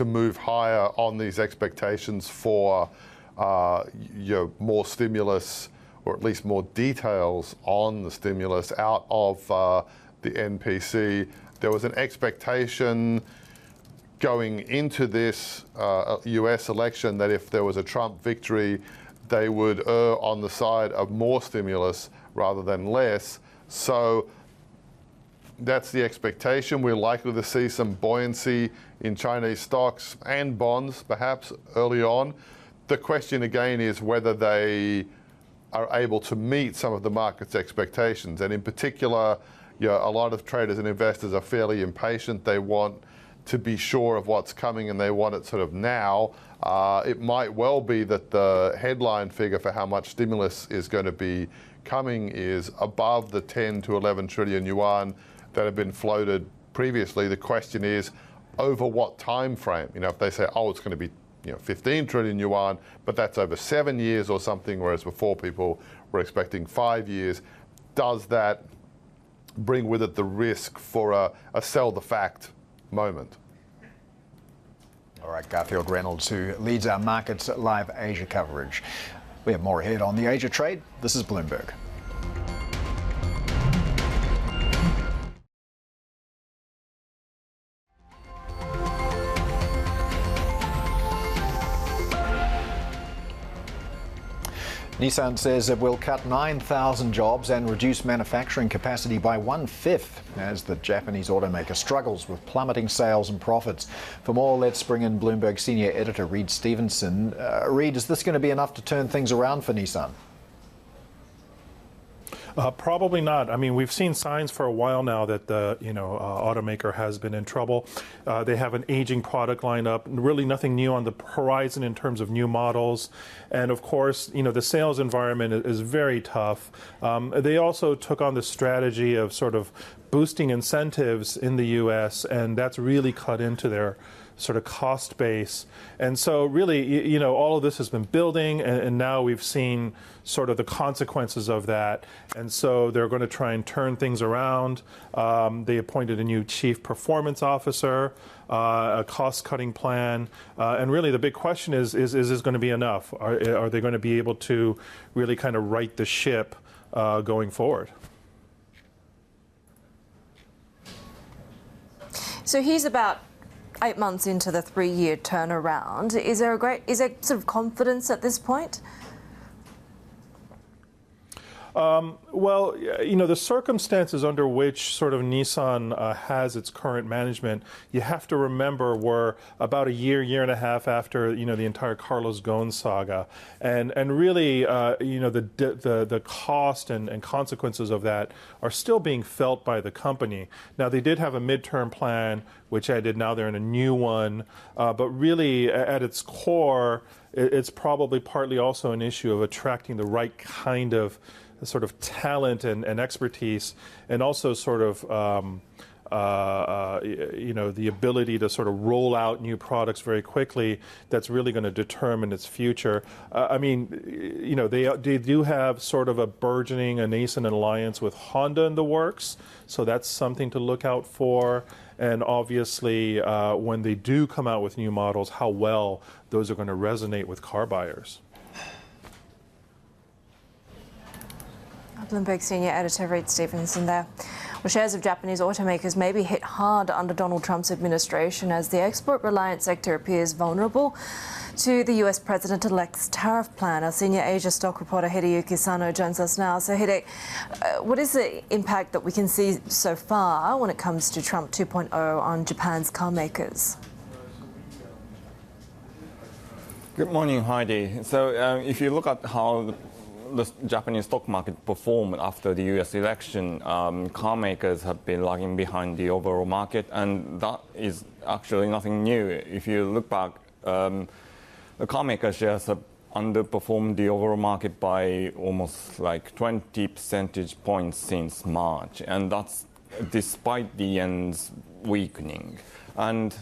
move higher on these expectations for more stimulus, or at least more details on the stimulus out of the NPC. There was an expectation going into this US election that if there was a Trump victory, they would err on the side of more stimulus rather than less. So that's the expectation. We're likely to see some buoyancy in Chinese stocks and bonds, perhaps early on. The question again is whether they are able to meet some of the market's expectations. And in particular, a lot of traders and investors are fairly impatient. They want to be sure of what's coming and they want it sort of now. It might well be that the headline figure for how much stimulus is going to be coming is above the 10 to 11 trillion yuan that have been floated previously. The question is, over what time frame? If they say, oh, it's going to be 15 trillion yuan, but that's over 7 years or something, whereas before people were expecting 5 years, does that bring with it the risk for a sell the fact moment? All right, Garfield Reynolds, who leads our Markets Live Asia coverage. We have more ahead on the Asia trade. This is Bloomberg. Nissan says it will cut 9,000 jobs and reduce manufacturing capacity by 1/5 as the Japanese automaker struggles with plummeting sales and profits. For more, let's bring in Bloomberg senior editor Reed Stevenson. Reed, is this going to be enough to turn things around for Nissan? Probably not. I mean, we've seen signs for a while now that the automaker has been in trouble. They have an aging product lineup, really nothing new on the horizon in terms of new models. And of course, the sales environment is very tough. They also took on the strategy of sort of boosting incentives in the U.S., and that's really cut into their sort of cost base. And so really, all of this has been building, and now we've seen sort of the consequences of that. And so they're going to try and turn things around. They appointed a new chief performance officer, a cost-cutting plan. And really the big question is this going to be enough? Are they going to be able to really kind of right the ship going forward? So he's about 8 months into the 3-year turnaround. Is there sort of confidence at this point? Well, the circumstances under which sort of Nissan has its current management, you have to remember, were about a year and a half after, the entire Carlos Ghosn saga. And really, the cost and consequences of that are still being felt by the company. Now, they did have a midterm plan, which ended. Now they're in a new one. But really, at its core, it's probably partly also an issue of attracting the right kind of sort of talent and expertise, and also sort of the ability to sort of roll out new products very quickly. That's really going to determine its future. They do have sort of a burgeoning, a nascent alliance with Honda in the works, so that's something to look out for. And obviously, when they do come out with new models, how well those are going to resonate with car buyers. Bloomberg senior editor Reed Stevenson there. Well, shares of Japanese automakers may be hit hard under Donald Trump's administration as the export-reliant sector appears vulnerable to the US President-elect's tariff plan. Our senior Asia stock reporter Hideyuki Sano joins us now. So Hide, what is the impact that we can see so far when it comes to Trump 2.0 on Japan's car makers? Good morning, Heidi. So if you look at how the Japanese stock market performed after the U.S. election, car makers have been lagging behind the overall market, and that is actually nothing new. If you look back, the car maker shares have underperformed the overall market by almost like 20 percentage points since March, and that's despite the yen's weakening. And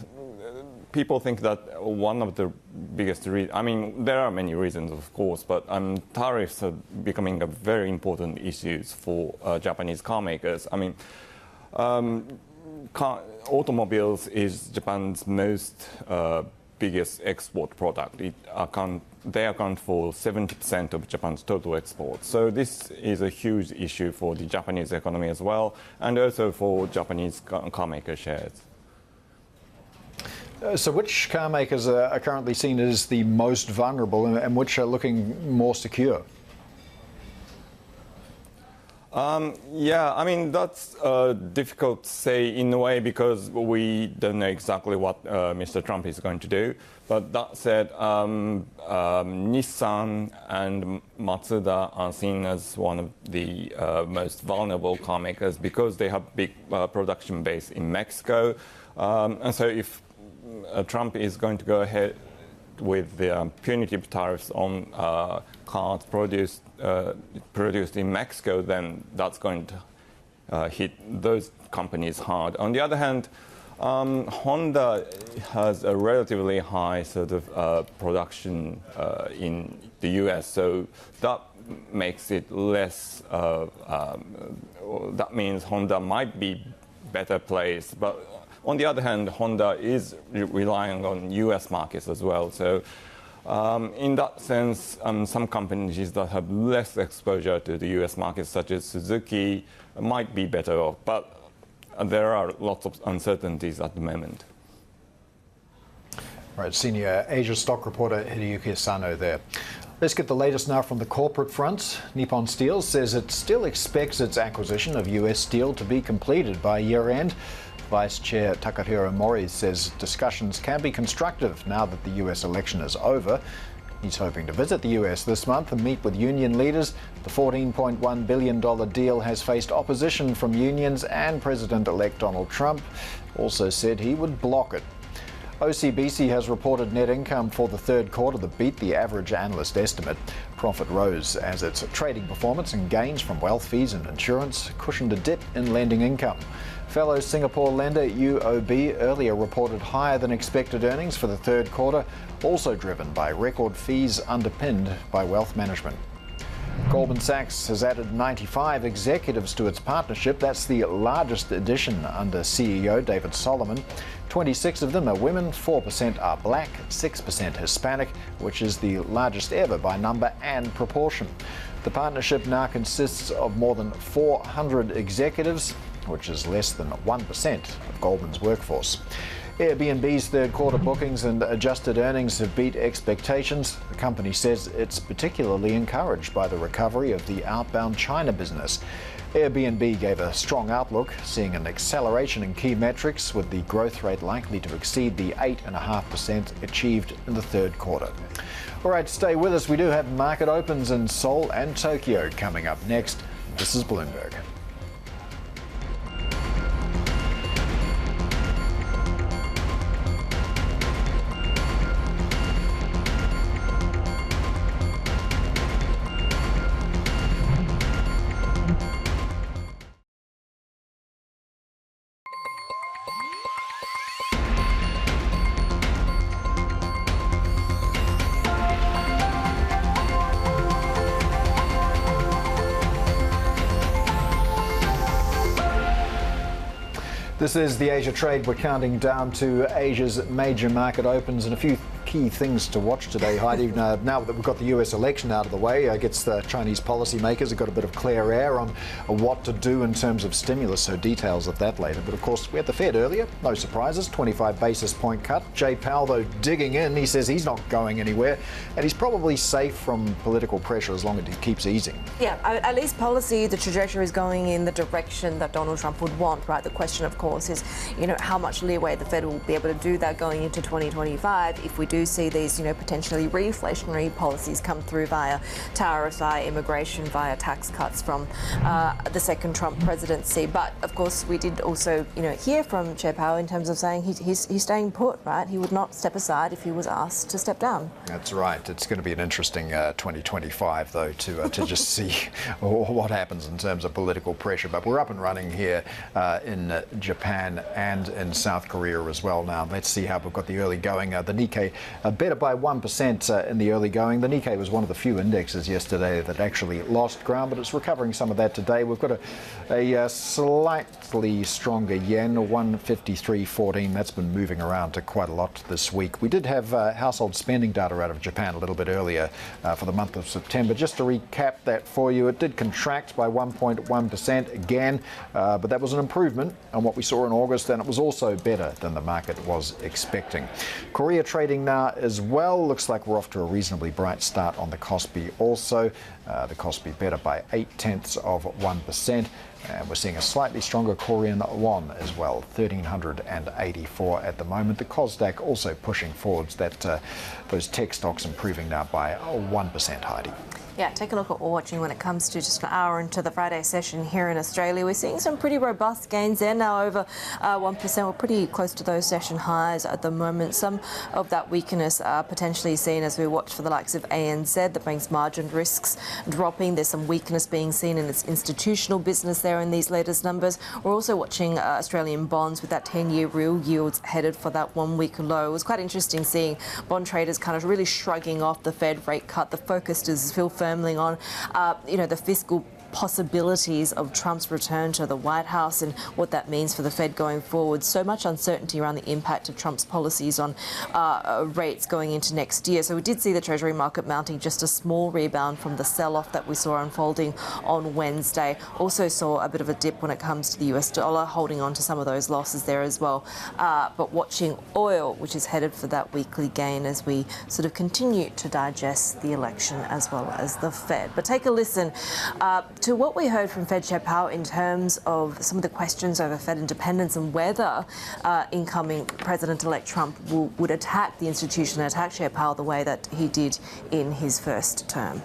people think that one of the biggest reasons, there are many reasons, of course, but tariffs are becoming a very important issue for Japanese car makers. Automobiles is Japan's most biggest export product. They account for 70% of Japan's total exports. So this is a huge issue for the Japanese economy as well, and also for Japanese car maker shares. So which car makers are currently seen as the most vulnerable and which are looking more secure? Yeah, I mean, that's difficult to say in a way because we don't know exactly what Mr. Trump is going to do. But that said, Nissan and Mazda are seen as one of the most vulnerable car makers because they have big production base in Mexico. And so if Trump is going to go ahead with the punitive tariffs on cars produced in Mexico, then that's going to hit those companies hard. On the other hand, Honda has a relatively high sort of production in the U.S., so that makes it less. That means Honda might be better placed, but on the other hand, Honda is relying on U.S. markets as well. So in that sense, some companies that have less exposure to the U.S. markets, such as Suzuki, might be better off. But there are lots of uncertainties at the moment. Right, senior Asia stock reporter Hideyuki Asano there. Let's get the latest now from the corporate front. Nippon Steel says it still expects its acquisition of US Steel to be completed by year-end. Vice Chair Takahiro Mori says discussions can be constructive now that the US election is over. He's hoping to visit the US this month and meet with union leaders. The $14.1 billion deal has faced opposition from unions, and President-elect Donald Trump also said he would block it. OCBC has reported net income for the third quarter that beat the average analyst estimate. Profit rose as its trading performance and gains from wealth fees and insurance cushioned a dip in lending income. Fellow Singapore lender UOB earlier reported higher than expected earnings for the third quarter, also driven by record fees underpinned by wealth management. Goldman Sachs has added 95 executives to its partnership. That's the largest addition under CEO David Solomon. 26 of them are women, 4% are black, 6% Hispanic, which is the largest ever by number and proportion. The partnership now consists of more than 400 executives, which is less than 1% of Goldman's workforce. Airbnb's third quarter bookings and adjusted earnings have beat expectations. The company says it's particularly encouraged by the recovery of the outbound China business. Airbnb gave a strong outlook, seeing an acceleration in key metrics, with the growth rate likely to exceed the 8.5% achieved in the third quarter. All right, stay with us. We do have market opens in Seoul and Tokyo coming up next. This is Bloomberg. This is the Asia Trade. We're counting down to Asia's major market opens and a few key things to watch today, Heidi. Now that we've got the US election out of the way, I guess the Chinese policymakers have got a bit of clear air on what to do in terms of stimulus, so details of that later. But of course, we had the Fed earlier, no surprises, 25 basis point cut. Jay Powell, though, digging in, he says he's not going anywhere, and he's probably safe from political pressure as long as he keeps easing. Yeah, at least policy, the trajectory is going in the direction that Donald Trump would want, right? The question, of course, is, how much leeway the Fed will be able to do that going into 2025 if we do see these, potentially reflationary policies come through via tariffs, via immigration, via tax cuts from the second Trump presidency. But of course, we did also, hear from Chair Powell in terms of saying he's staying put, right? He would not step aside if he was asked to step down. That's right. It's going to be an interesting 2025, though, to just see what happens in terms of political pressure. But we're up and running here in Japan and in South Korea as well now. Let's see how we've got the early going. The Nikkei better by 1% in the early going. The Nikkei was one of the few indexes yesterday that actually lost ground, but it's recovering some of that today. We've got a slightly stronger yen, 153.14. That's been moving around to quite a lot this week. We did have household spending data out of Japan a little bit earlier for the month of September. Just to recap that for you, it did contract by 1.1% again, but that was an improvement on what we saw in August, and it was also better than the market was expecting. Korea trading now as well. Looks like we're off to a reasonably bright start on the Kospi also. The Kospi better by 0.8%. And we're seeing a slightly stronger Korean won as well, 1,384 at the moment. The Kosdaq also pushing forwards. Those tech stocks improving now by 1%, Heidi. Yeah, take a look at what we're watching when it comes to just an hour into the Friday session here in Australia. We're seeing some pretty robust gains there, now over 1%. We're pretty close to those session highs at the moment. Some of that weakness potentially seen as we watch for the likes of ANZ. That brings margin risks dropping. There's some weakness being seen in its institutional business there in these latest numbers. We're also watching Australian bonds with that 10-year real yields headed for that 1-week low. It was quite interesting seeing bond traders kind of really shrugging off the Fed rate cut. The focus is still firmly on, the fiscal possibilities of Trump's return to the White House and what that means for the Fed going forward. So much uncertainty around the impact of Trump's policies on rates going into next year. So we did see the Treasury market mounting just a small rebound from the sell-off that we saw unfolding on Wednesday. Also saw a bit of a dip when it comes to the US dollar, holding on to some of those losses there as well. But watching oil, which is headed for that weekly gain as we sort of continue to digest the election as well as the Fed. But take a listen to what we heard from Fed Chair Powell in terms of some of the questions over Fed independence and whether incoming President-elect Trump would attack the institution and attack Chair Powell the way that he did in his first term.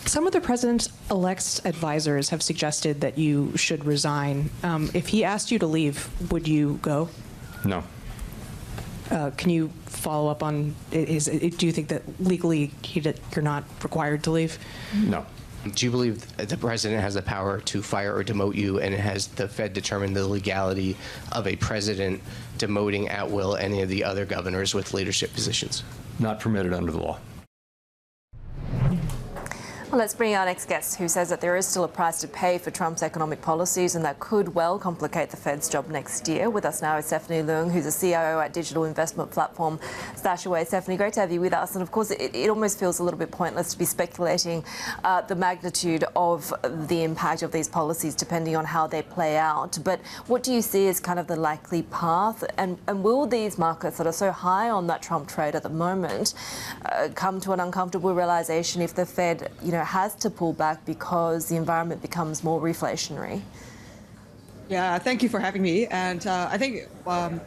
Some of the president-elect's advisors have suggested that you should resign. If he asked you to leave, would you go? No. Can you follow up on, do you think that legally you're not required to leave? No. Do you believe the president has the power to fire or demote you, and has the Fed determined the legality of a president demoting at will any of the other governors with leadership positions? Not permitted under the law. Well, let's bring our next guest, who says that there is still a price to pay for Trump's economic policies, and that could well complicate the Fed's job next year. With us now is Stephanie Leung, who's a CIO at digital investment platform StashAway. Stephanie, great to have you with us. And of course, it almost feels a little bit pointless to be speculating the magnitude of the impact of these policies, depending on how they play out. But what do you see as kind of the likely path? And will these markets that are so high on that Trump trade at the moment come to an uncomfortable realization if the Fed, has to pull back because the environment becomes more reflationary? Yeah, thank you for having me. And I think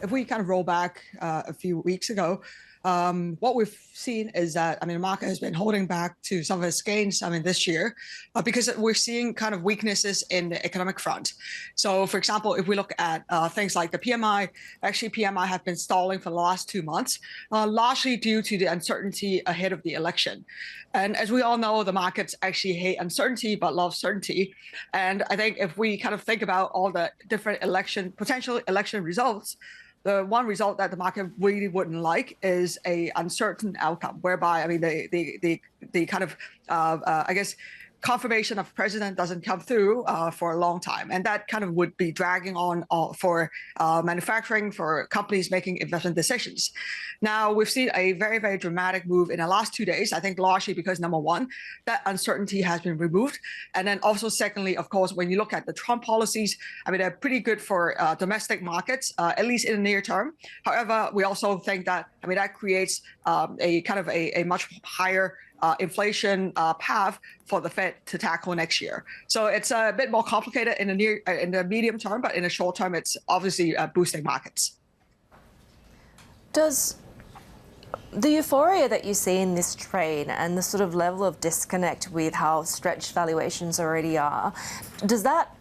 if we kind of roll back a few weeks ago, what we've seen is that, the market has been holding back to some of its gains, this year, because we're seeing kind of weaknesses in the economic front. So, for example, if we look at things like the PMI, actually PMI have been stalling for the last 2 months, largely due to the uncertainty ahead of the election. And as we all know, the markets actually hate uncertainty but love certainty. And I think if we kind of think about all the different potential election results, the one result that the market really wouldn't like is a uncertain outcome, whereby the kind of confirmation of president doesn't come through for a long time, and that kind of would be dragging on for manufacturing, for companies making investment decisions. Now we've seen a very, very dramatic move in the last 2 days. I think largely because number one, that uncertainty has been removed, and then also secondly, of course, when you look at the Trump policies, they're pretty good for domestic markets, at least in the near term. However, we also think that that creates a kind of a much higher inflation path for the Fed to tackle next year. So it's a bit more complicated in the medium term, but in the short term, it's obviously boosting markets. Does the euphoria that you see in this trade and the sort of level of disconnect with how stretched valuations already are, does that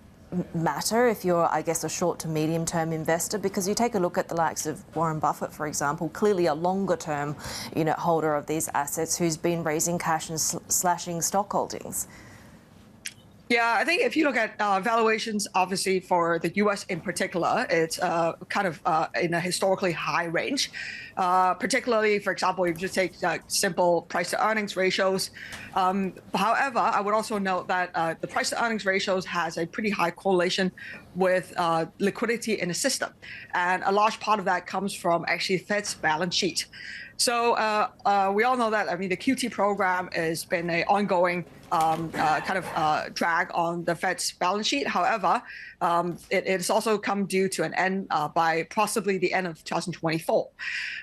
matter if you're, a short to medium term investor? Because you take a look at the likes of Warren Buffett, for example, clearly a longer term holder of these assets who's been raising cash and slashing stock holdings. Yeah, I think if you look at valuations, obviously for the U.S. in particular, it's kind of in a historically high range. Particularly, for example, if you just take simple price to earnings ratios. However, I would also note that the price to earnings ratios has a pretty high correlation with liquidity in the system. And a large part of that comes from actually Fed's balance sheet. So we all know that, I mean, the QT program has been an ongoing drag on the Fed's balance sheet. However, it's also come due to an end by possibly the end of 2024.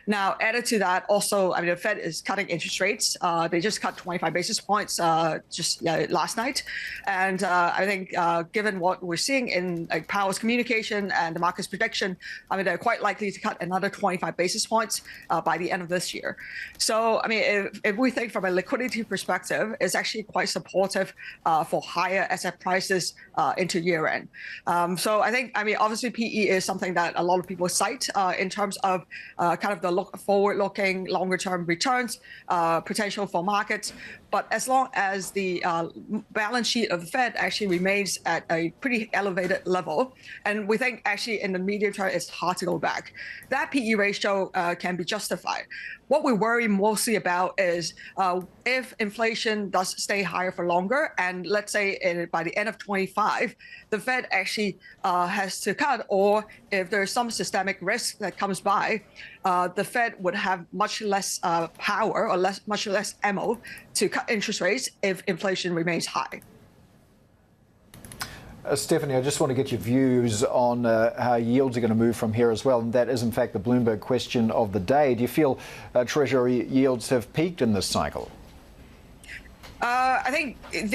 Now, added to that, also, I mean, the Fed is cutting interest rates. They just cut 25 basis points last night. And I think given what we're seeing in Powell's communication and the market's prediction, I mean, they're quite likely to cut another 25 basis points by the end of this year. So, I mean, if we think from a liquidity perspective, it's actually quite supportive for higher asset prices into year end. So I think, I mean, obviously PE is something that a lot of people cite in terms of kind of the forward-looking, longer-term returns potential for markets. But as long as the balance sheet of the Fed actually remains at a pretty elevated level, and we think actually in the medium term it's hard to go back, that PE ratio can be justified. What we worry mostly about is if inflation does stay higher for longer, and let's say by the end of 25, the Fed actually has to cut, or if there's some systemic risk that comes by, the Fed would have much less power or much less ammo to cut interest rates if inflation remains high. Stephanie, I just want to get your views on how yields are going to move from here as well. And that is, in fact, the Bloomberg question of the day. Do you feel Treasury yields have peaked in this cycle? I think if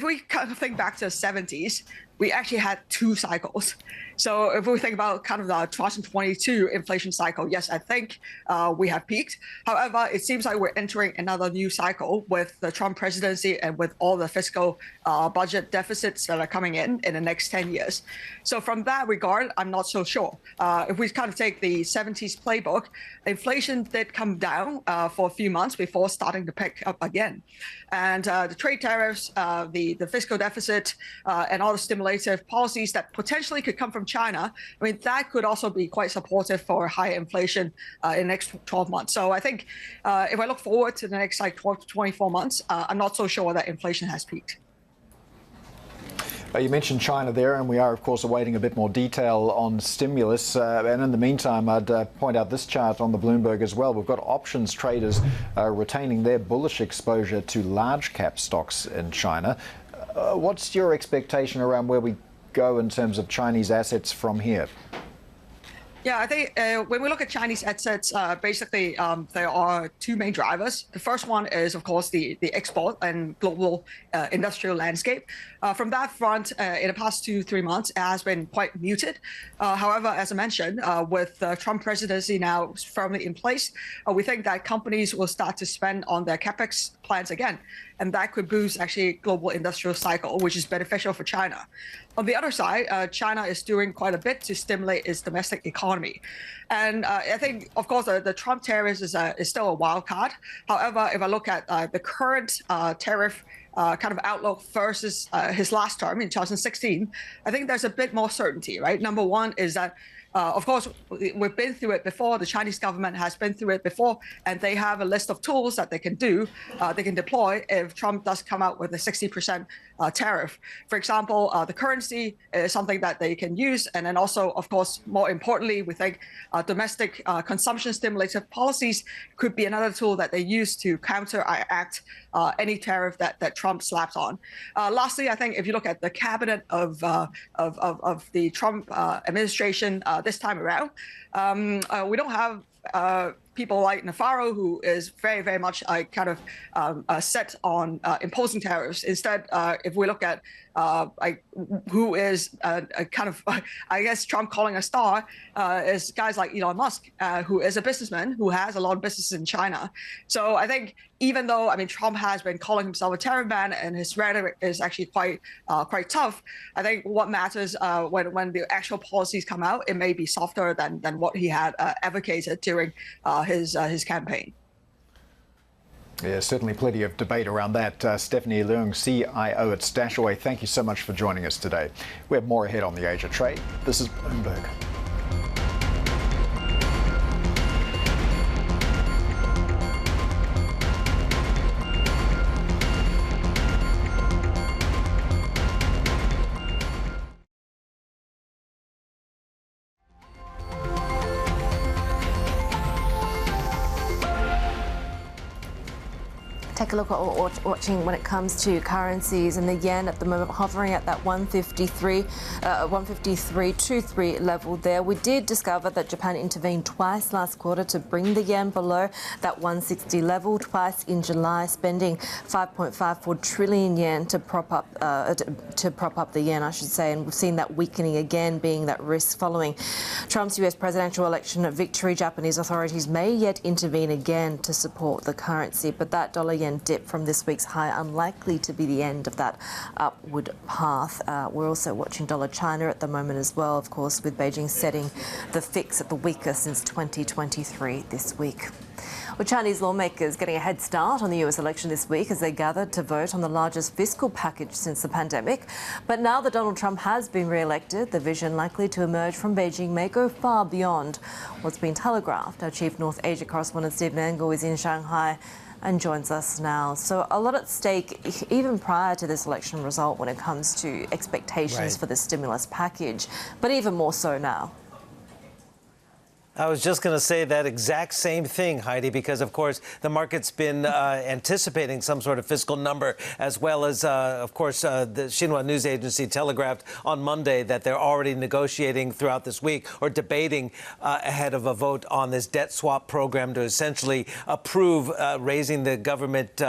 we kind of think back to the 70s, we actually had two cycles. So if we think about kind of the 2022 inflation cycle, yes, I think we have peaked. However, it seems like we're entering another new cycle with the Trump presidency and with all the fiscal budget deficits that are coming in the next 10 years. So from that regard, I'm not so sure. If we kind of take the 70s playbook, inflation did come down for a few months before starting to pick up again. And the trade tariffs, the fiscal deficit, and all the stimulative policies that potentially could come from China, I mean, that could also be quite supportive for higher inflation in the next 12 months. So I think if I look forward to the next 12 to 24 months, I'm not so sure that inflation has peaked. You mentioned China there, and we are, of course, awaiting a bit more detail on stimulus. And in the meantime, I'd point out this chart on the Bloomberg as well. We've got options traders retaining their bullish exposure to large cap stocks in China. What's your expectation around where we go in terms of Chinese assets from here? Yeah, I think when we look at Chinese assets, basically there are two main drivers. The first one is, of course, the export and global industrial landscape. From that front, in the past 2-3 months, it has been quite muted. However, as I mentioned, with the Trump presidency now firmly in place, we think that companies will start to spend on their capex plans again. And that could boost actually global industrial cycle, which is beneficial for China. On the other side, China is doing quite a bit to stimulate its domestic economy. And I think, of course, the Trump tariffs is still a wild card. However, if I look at the current tariff kind of outlook versus his last term in 2016, I think there's a bit more certainty, right? Number one is that of course, we've been through it before. The Chinese government has been through it before, and they have a list of tools that they can do, they can deploy if Trump does come out with a 60% tariff. For example, the currency is something that they can use. And then also, of course, more importantly, we think domestic consumption stimulative policies could be another tool that they use to counteract any tariff that Trump slaps on. Lastly, I think if you look at the cabinet of the Trump administration this time around, we don't have people like Navarro, who is very, very much kind of set on imposing tariffs. Instead, if we look at who is kind of, I guess Trump calling a star, is guys like Elon Musk, who is a businessman who has a lot of businesses in China. So I think even though, I mean, Trump has been calling himself a tariff man and his rhetoric is actually quite tough, I think what matters when the actual policies come out, it may be softer than what he had advocated during his campaign. Yeah, certainly plenty of debate around that. Stephanie Leung, CIO at StashAway, thank you so much for joining us today. We have more ahead on the Asia Trade. This is Bloomberg. Take a look at what we're watching when it comes to currencies, and the yen at the moment hovering at that 153.23 level there. We did discover that Japan intervened twice last quarter to bring the yen below that 160 level, twice in July, spending 5.54 trillion yen to prop up the yen, I should say, and we've seen that weakening again, being that risk following Trump's US presidential election victory. Japanese authorities may yet intervene again to support the currency, but that dollar-yen dip from this week's high unlikely to be the end of that upward path. We're also watching dollar-China at the moment as well, of course, with Beijing setting the fix at the weakest since 2023 this week. Well, Chinese lawmakers getting a head start on the US election this week as they gathered to vote on the largest fiscal package since the pandemic. But now that Donald Trump has been re-elected, the vision likely to emerge from Beijing may go far beyond what's been telegraphed. Our chief North Asia correspondent Steve Nangle is in Shanghai and joins us now. So a lot at stake, even prior to this election result, when it comes to expectations for the stimulus package, but even more so now. I was just going to say that exact same thing, Heidi, because, of course, the market's been anticipating some sort of fiscal number, as well as, of course, the Xinhua news agency telegraphed on Monday that they're already negotiating throughout this week or debating ahead of a vote on this debt swap program to essentially approve raising the government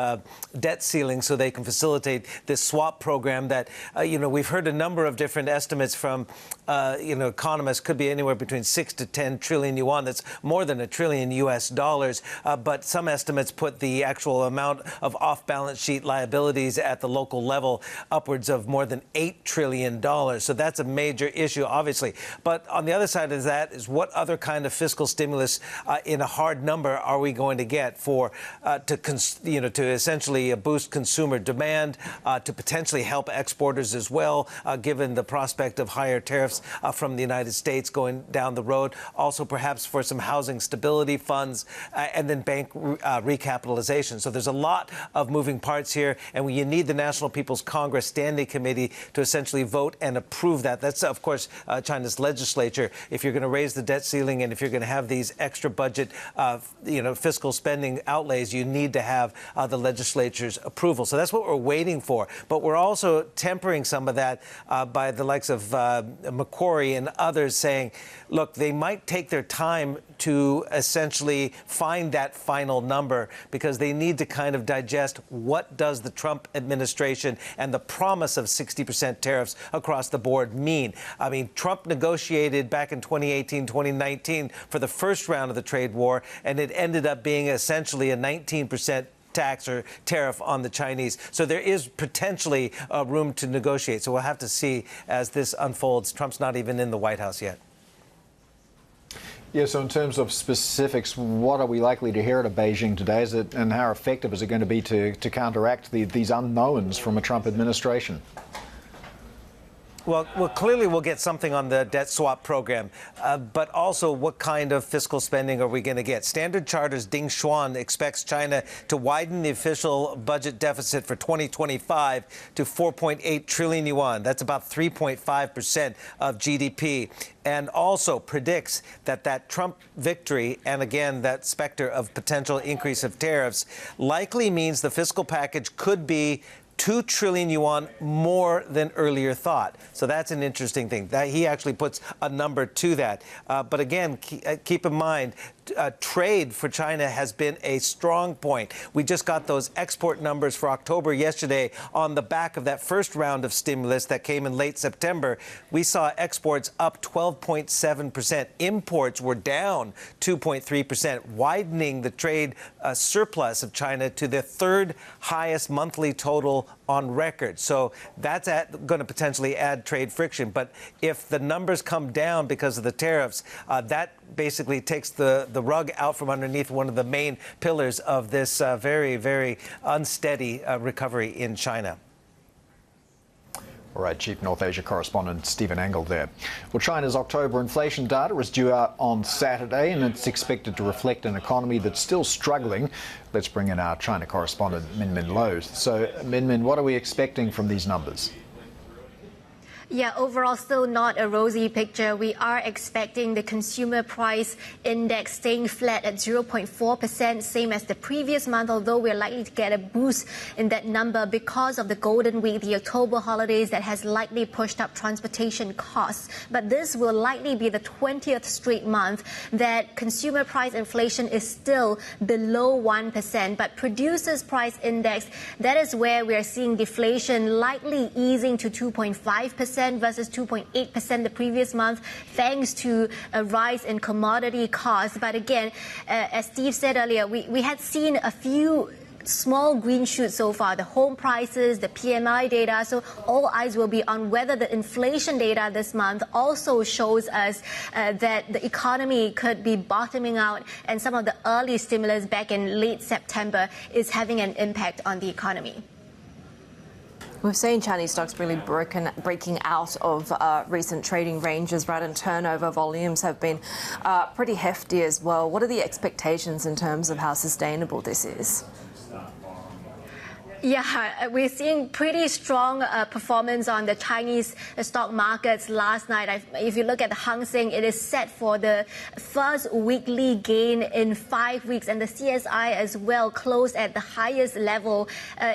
debt ceiling so they can facilitate this swap program that, we've heard a number of different estimates from, economists, could be anywhere between 6 to 10 trillion yuan. That's more than $1 trillion US dollars. But some estimates put the actual amount of off-balance sheet liabilities at the local level upwards of more than $8 trillion. So that's a major issue, obviously. But on the other side of that is what other kind of fiscal stimulus in a hard number are we going to get for to essentially boost consumer demand, to potentially help exporters as well, given the prospect of higher tariffs from the United States going down the road. Also, perhaps for some housing stability funds and then bank recapitalization. So there's a lot of moving parts here, and you need the National People's Congress Standing Committee to essentially vote and approve that. That's, of course, China's legislature. If you're going to raise the debt ceiling and if you're going to have these extra budget, fiscal spending outlays, you need to have the legislature's approval. So that's what we're waiting for. But we're also tempering some of that by the likes of Macquarie and others saying, look, they might take their time to essentially find that final number because they need to kind of digest what does the Trump administration and the promise of 60% tariffs across the board mean. I mean, Trump negotiated back in 2018, 2019 for the first round of the trade war, and it ended up being essentially a 19% tax or tariff on the Chinese. So there is potentially room to negotiate. So we'll have to see as this unfolds. Trump's not even in the White House yet. Yeah, so in terms of specifics, what are we likely to hear out of Beijing today? And how effective is it going to be to counteract these unknowns from a Trump administration? Well, clearly we'll get something on the debt swap program, but also what kind of fiscal spending are we going to get? Standard Charter's Ding Xuan expects China to widen the official budget deficit for 2025 to 4.8 trillion yuan. That's about 3.5% of GDP. And also predicts that Trump victory, and again, that specter of potential increase of tariffs, likely means the fiscal package could be 2 trillion yuan more than earlier thought. So that's an interesting thing. That he actually puts a number to that. But again, keep in mind, trade for China has been a strong point. We just got those export numbers for October yesterday on the back of that first round of stimulus that came in late September. We saw exports up 12.7%. Imports were down 2.3%, widening the trade surplus of China to the third highest monthly total on record. So that's going to potentially add trade friction. But if the numbers come down because of the tariffs, that basically takes the rug out from underneath one of the main pillars of this very, very unsteady recovery in China. All right, Chief North Asia correspondent Stephen Engel there. Well, China's October inflation data is due out on Saturday, and it's expected to reflect an economy that's still struggling. Let's bring in our China correspondent, Min Lo. So, Min, what are we expecting from these numbers? Yeah, overall, still not a rosy picture. We are expecting the consumer price index staying flat at 0.4%, same as the previous month, although we're likely to get a boost in that number because of the Golden Week, the October holidays that has likely pushed up transportation costs. But this will likely be the 20th straight month that consumer price inflation is still below 1%. But producers' price index, that is where we are seeing deflation likely easing to 2.5%. Versus 2.8% the previous month, thanks to a rise in commodity costs. But again, as Steve said earlier, we had seen a few small green shoots so far, the home prices, the PMI data. So all eyes will be on whether the inflation data this month also shows us that the economy could be bottoming out, and some of the early stimulus back in late September is having an impact on the economy. We've seen Chinese stocks really breaking out of recent trading ranges, right? And turnover volumes have been pretty hefty as well. What are the expectations in terms of how sustainable this is? Yeah, we're seeing pretty strong performance on the Chinese stock markets last night. If you look at the Hang Seng, it is set for the first weekly gain in 5 weeks, and the CSI as well closed at the highest level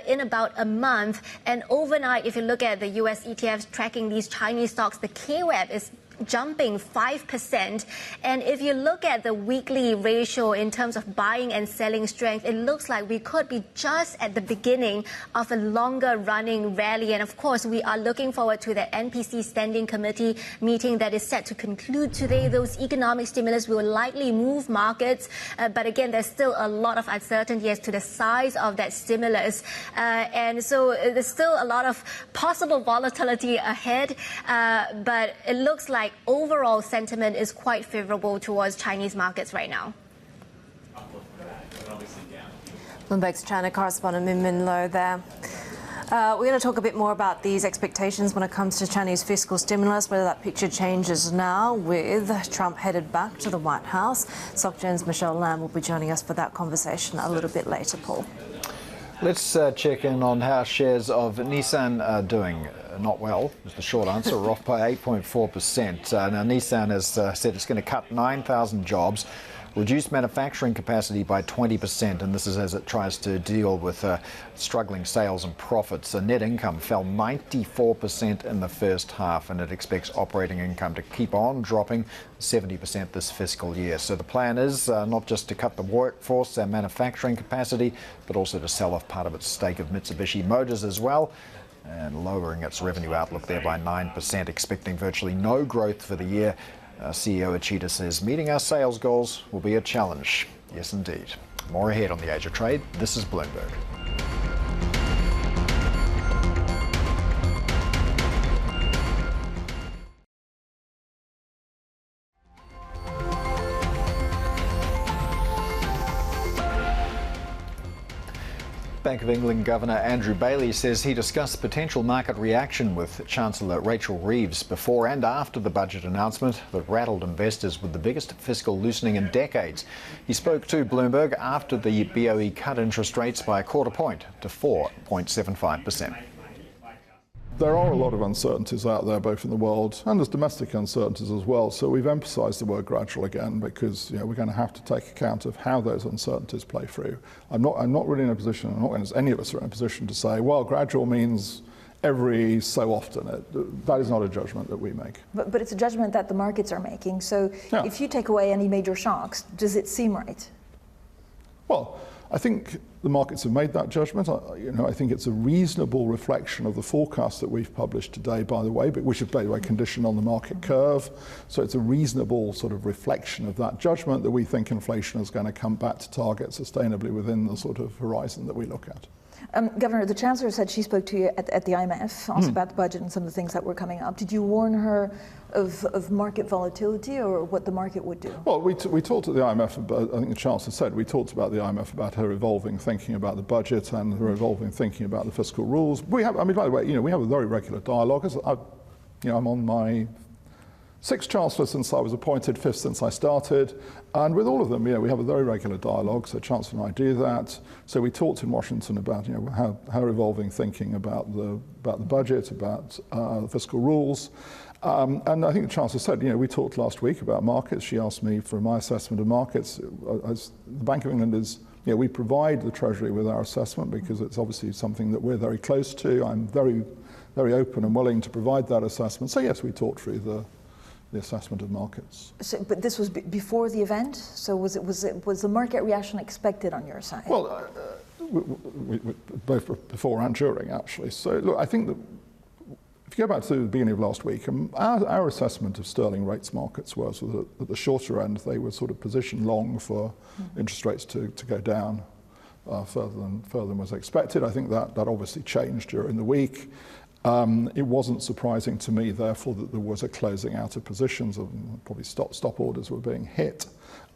in about a month. And overnight, if you look at the US ETFs tracking these Chinese stocks, the KWEB is jumping 5%. And if you look at the weekly ratio in terms of buying and selling strength, it looks like we could be just at the beginning of a longer running rally. And of course, we are looking forward to the NPC Standing Committee meeting that is set to conclude today. Those economic stimulus will likely move markets. But again, there's still a lot of uncertainty as to the size of that stimulus. And so there's still a lot of possible volatility ahead. But it looks like overall sentiment is quite favorable towards Chinese markets right now. Bloomberg's China correspondent Min Lo there. We're going to talk a bit more about these expectations when it comes to Chinese fiscal stimulus, whether that picture changes now with Trump headed back to the White House. SocGen's Michelle Lam will be joining us for that conversation a little bit later, Paul. Let's check in on how shares of Nissan are doing. Not well is the short answer. We're off by 8.4%. Now, Nissan has said it's going to cut 9,000 jobs, reduce manufacturing capacity by 20%, and this is as it tries to deal with struggling sales and profits. Net income fell 94% in the first half, and it expects operating income to keep on dropping 70% this fiscal year. So the plan is not just to cut the workforce and manufacturing capacity, but also to sell off part of its stake of Mitsubishi Motors as well, and lowering its revenue outlook there by 9%, expecting virtually no growth for the year. CEO Uchida says meeting our sales goals will be a challenge. Yes, indeed. More ahead on the Age of Trade. This is Bloomberg. Bank of England Governor Andrew Bailey says he discussed potential market reaction with Chancellor Rachel Reeves before and after the budget announcement that rattled investors with the biggest fiscal loosening in decades. He spoke to Bloomberg after the BOE cut interest rates by a quarter point to 4.75%. There are a lot of uncertainties out there, both in the world and there's domestic uncertainties as well. So we've emphasised the word gradual again because we're going to have to take account of how those uncertainties play through. I'm not really in a position, any of us are in a position to say, well, gradual means every so often. That is not a judgment that we make. But it's a judgment that the markets are making. So if you take away any major shocks, does it seem right? Well, I think the markets have made that judgment. I think it's a reasonable reflection of the forecast that we've published today, by the way, but which is, by the way, conditioned on the market curve. So it's a reasonable sort of reflection of that judgment that we think inflation is going to come back to target sustainably within the sort of horizon that we look at. Governor, the Chancellor said she spoke to you at the IMF, also about the budget and some of the things that were coming up. Did you warn her of market volatility or what the market would do? Well, we talked at the IMF about, I think the Chancellor said, we talked about the IMF about her evolving thinking about the budget and her evolving thinking about the fiscal rules. We have, I mean, by the way, we have a very regular dialogue. I'm on my 6th Chancellor since I was appointed, 5th since I started, and with all of them, we have a very regular dialogue, so Chancellor and I do that. So we talked in Washington about her evolving thinking about the budget, about the fiscal rules. And I think the Chancellor said, we talked last week about markets. She asked me for my assessment of markets. The Bank of England is, we provide the Treasury with our assessment because it's obviously something that we're very close to. I'm very, very open and willing to provide that assessment. So yes, we talked through the assessment of markets. So, but this was before the event. So was the market reaction expected on your side? Well, both before and during, actually. So look, I think that if you go back to the beginning of last week, our assessment of sterling rates markets was that at the shorter end they were sort of positioned long for interest rates to go down further than was expected. I think that obviously changed during the week. It wasn't surprising to me, therefore, that there was a closing out of positions, and probably stop orders were being hit.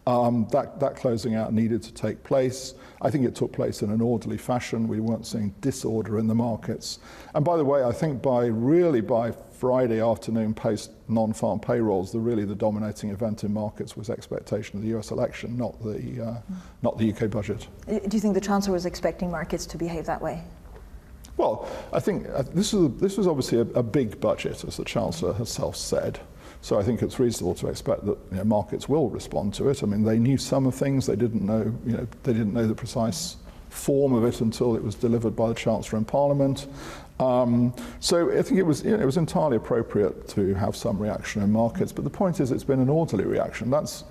That closing out needed to take place. I think it took place in an orderly fashion. We weren't seeing disorder in the markets. And by the way, I think by Friday afternoon post non-farm payrolls, the dominating event in markets was expectation of the US election, not the UK budget. Do you think the Chancellor was expecting markets to behave that way? Well, I think this was obviously a big budget, as the Chancellor herself said. So I think it's reasonable to expect that markets will respond to it. I mean, they knew some of things. They didn't know, they didn't know the precise form of it until it was delivered by the Chancellor in Parliament. So I think it was entirely appropriate to have some reaction in markets. But the point is, it's been an orderly reaction. That's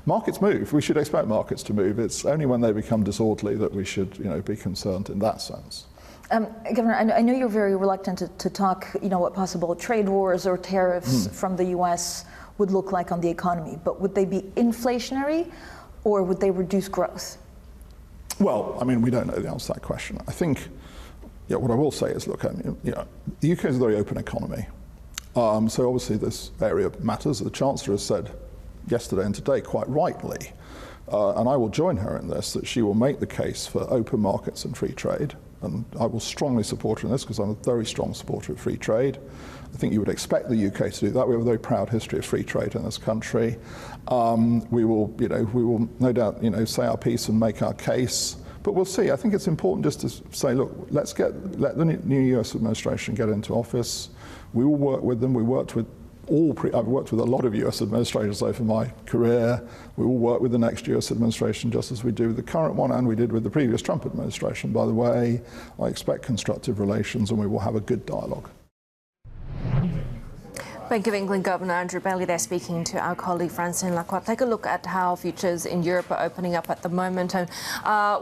markets move. We should expect markets to move. It's only when they become disorderly that we should be concerned in that sense. Governor, I know you're very reluctant to talk, what possible trade wars or tariffs from the U.S. would look like on the economy, but would they be inflationary or would they reduce growth? Well, I mean, we don't know the answer to that question. I think, what I will say is, look, the UK is a very open economy. So obviously this area matters. The Chancellor has said yesterday and today, quite rightly, and I will join her in this, that she will make the case for open markets and free trade. And I will strongly support her in this because I'm a very strong supporter of free trade. I think you would expect the UK to do that. We have a very proud history of free trade in this country. We will no doubt, say our piece and make our case. But we'll see. I think it's important just to say, look, let the new US administration get into office. We will work with them. I've worked with a lot of US administrators over my career. We will work with the next US administration just as we do with the current one, and we did with the previous Trump administration, by the way. I expect constructive relations, and we will have a good dialogue. Bank of England Governor Andrew Bailey there speaking to our colleague Francine Lockhart. Take a look at how futures in Europe are opening up at the moment. And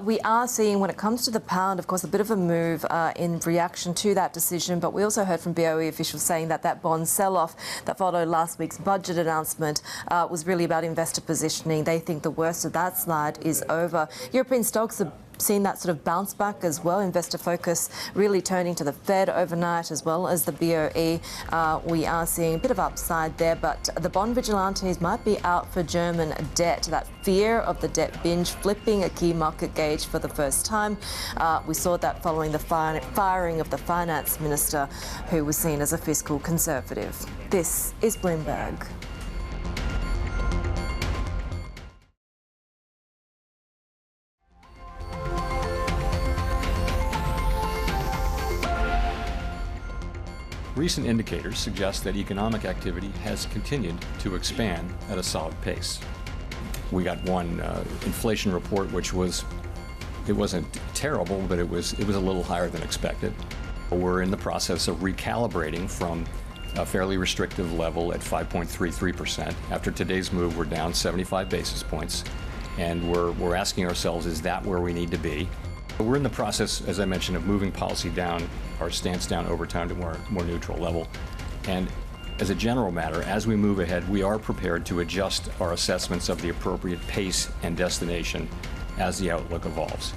we are seeing, when it comes to the pound, of course, a bit of a move in reaction to that decision. But we also heard from BOE officials saying that bond sell-off that followed last week's budget announcement was really about investor positioning. They think the worst of that slide is over. European stocks are seen that sort of bounce back as well. Investor focus really turning to the Fed overnight as well as the BOE. We are seeing a bit of upside there, but the bond vigilantes might be out for German debt. That fear of the debt binge flipping a key market gauge for the first time. We saw that following the firing of the finance minister, who was seen as a fiscal conservative. This is Bloomberg. Recent indicators suggest that economic activity has continued to expand at a solid pace. We got one inflation report, which it wasn't terrible, but it was a little higher than expected. We're in the process of recalibrating from a fairly restrictive level at 5.33%. After today's move, we're down 75 basis points, and we're asking ourselves, is that where we need to be? We're in the process, as I mentioned, of moving policy down, our stance down over time to more neutral level. And as a general matter, as we move ahead, we are prepared to adjust our assessments of the appropriate pace and destination as the outlook evolves.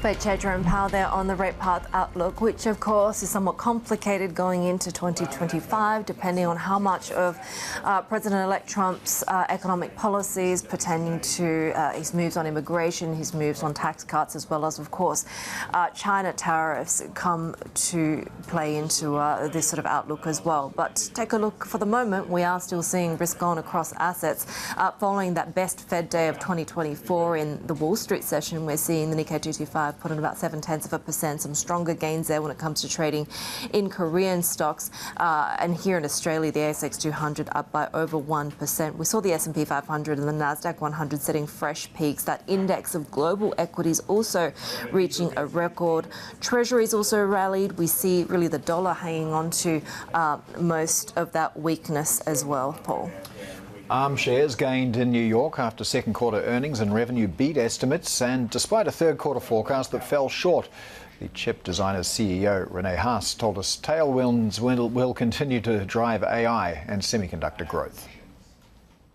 Chair Jerome Powell there on the rate path outlook, which of course is somewhat complicated going into 2025, depending on how much of President-elect Trump's economic policies pertaining to his moves on immigration, his moves on tax cuts, as well as, of course, China tariffs come to play into this sort of outlook as well. But take a look. For the moment, we are still seeing risk on across assets. Following that best Fed day of 2024 in the Wall Street session, we're seeing the Nikkei 225 put in about 0.7%, some stronger gains there when it comes to trading in Korean stocks. And here in Australia, the ASX 200 up by over 1%. We saw the S&P 500 and the Nasdaq 100 setting fresh peaks. That index of global equities also reaching a record. Treasuries also rallied. We see really the dollar hanging on to most of that weakness as well, Paul. ARM shares gained in New York after second quarter earnings and revenue beat estimates, and despite a third quarter forecast that fell short. The chip designer's CEO, Rene Haas, told us tailwinds will continue to drive AI and semiconductor growth.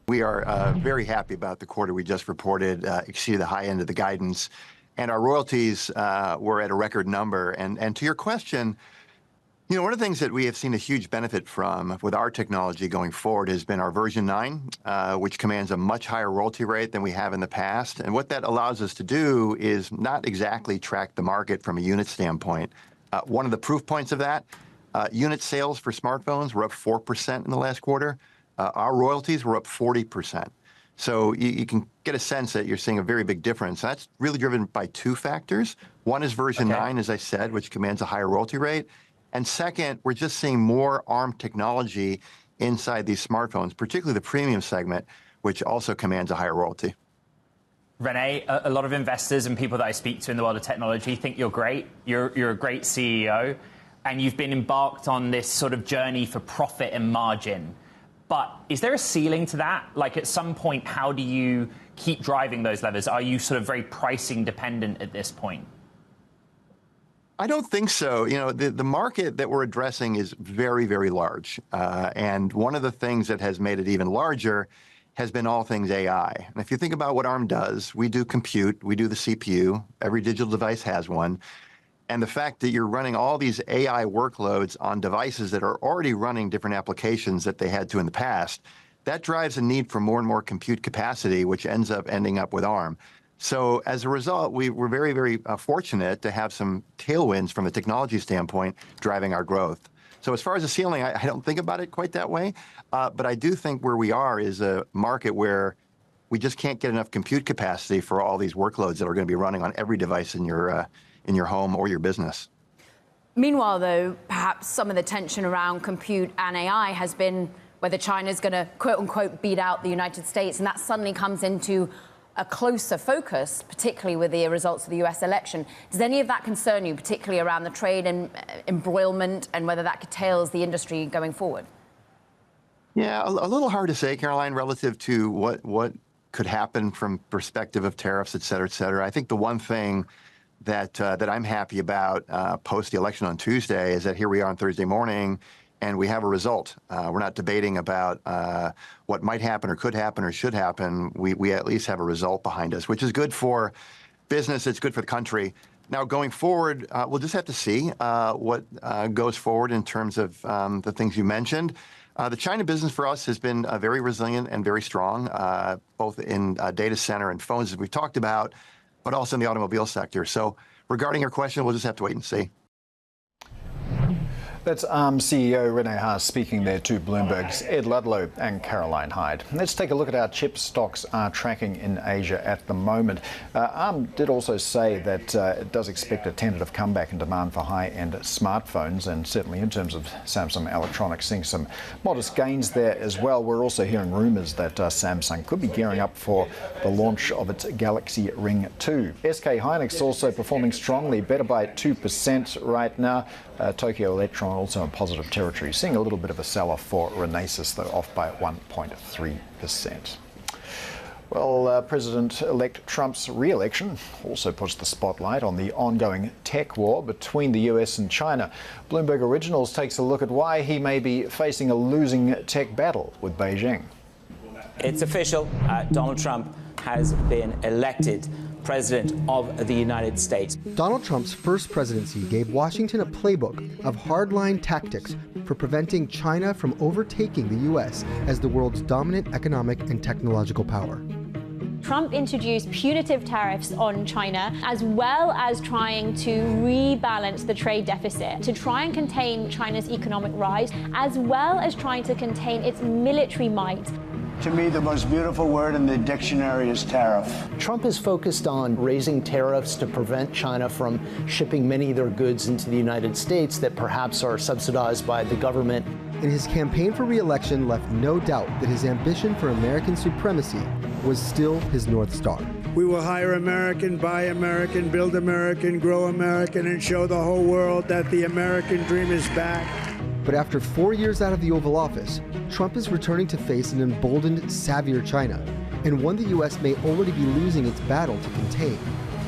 We are very happy about the quarter we just reported, exceeded the high end of the guidance, and our royalties were at a record number. And to your question, you know, one of the things that we have seen a huge benefit from with our technology going forward has been our version 9, which commands a much higher royalty rate than we have in the past. And what that allows us to do is not exactly track the market from a unit standpoint. One of the proof points of that, unit sales for smartphones were up 4% in the last quarter. Our royalties were up 40%. So you can get a sense that you're seeing a very big difference. That's really driven by two factors. One is version 9, as I said, which commands a higher royalty rate. And second, we're just seeing more ARM technology inside these smartphones, particularly the premium segment, which also commands a higher royalty. Rene, a lot of investors and people that I speak to in the world of technology think you're great. You're a great CEO, and you've been embarked on this sort of journey for profit and margin. But is there a ceiling to that? Like, at some point, how do you keep driving those levers? Are you sort of very pricing dependent at this point? I don't think so. You know, the market that we're addressing is very, very large. And one of the things that has made it even larger has been all things AI. And if you think about what ARM does, we do compute, we do the CPU, every digital device has one. And the fact that you're running all these AI workloads on devices that are already running different applications that they had to in the past, that drives a need for more and more compute capacity, which ending up with ARM. So as a result, we're very, very fortunate to have some tailwinds from a technology standpoint driving our growth. So as far as the ceiling, I don't think about it quite that way. But I do think where we are is a market where we just can't get enough compute capacity for all these workloads that are going to be running on every device in your home or your business. Meanwhile, though, perhaps some of the tension around compute and AI has been whether China's going to, quote unquote, beat out the United States, and that suddenly comes into a closer focus, particularly with the results of the US election. Does any of that concern you, particularly around the trade and embroilment and whether that curtails the industry going forward? Yeah, a little hard to say, Caroline, relative to what could happen from perspective of tariffs, et cetera, et cetera. I think the one thing that I'm happy about post the election on Tuesday is that here we are on Thursday morning, and we have a result. We're not debating about what might happen or could happen or should happen. We at least have a result behind us, which is good for business. It's good for the country. Now, going forward, we'll just have to see what goes forward in terms of the things you mentioned. The China business for us has been very resilient and very strong, both in data center and phones, as we've talked about, but also in the automobile sector. So regarding your question, we'll just have to wait and see. That's ARM CEO Rene Haas speaking there to Bloomberg's Ed Ludlow and Caroline Hyde. Let's take a look at how chip stocks are tracking in Asia at the moment. ARM did also say that it does expect a tentative comeback in demand for high-end smartphones, and certainly in terms of Samsung Electronics, seeing some modest gains there as well. We're also hearing rumours that Samsung could be gearing up for the launch of its Galaxy Ring 2. SK Hynix also performing strongly, better by 2% right now. Tokyo Electron also in positive territory, seeing a little bit of a sell-off for Renesas, though off by 1.3%. Well, President-elect Trump's re-election also puts the spotlight on the ongoing tech war between the US and China. Bloomberg Originals takes a look at why he may be facing a losing tech battle with Beijing. It's official. Donald Trump has been elected President of the United States. Donald Trump's first presidency gave Washington a playbook of hardline tactics for preventing China from overtaking the U.S. as the world's dominant economic and technological power. Trump introduced punitive tariffs on China, as well as trying to rebalance the trade deficit to try and contain China's economic rise, as well as trying to contain its military might. To me, the most beautiful word in the dictionary is tariff. Trump is focused on raising tariffs to prevent China from shipping many of their goods into the United States that perhaps are subsidized by the government. And his campaign for re-election left no doubt that his ambition for American supremacy was still his North Star. We will hire American, buy American, build American, grow American, and show the whole world that the American dream is back. But after 4 years out of the Oval Office, Trump is returning to face an emboldened, savvier China, and one the U.S. may already be losing its battle to contain.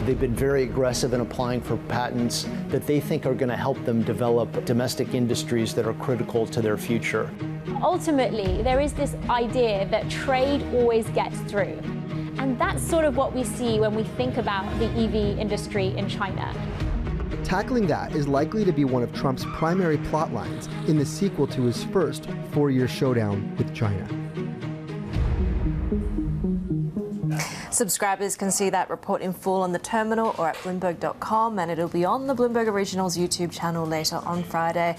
They've been very aggressive in applying for patents that they think are going to help them develop domestic industries that are critical to their future. Ultimately, there is this idea that trade always gets through. And that's sort of what we see when we think about the EV industry in China. Tackling that is likely to be one of Trump's primary plot lines in the sequel to his first 4-year showdown with China. Subscribers can see that report in full on the terminal or at Bloomberg.com, and it'll be on the Bloomberg Originals YouTube channel later on Friday.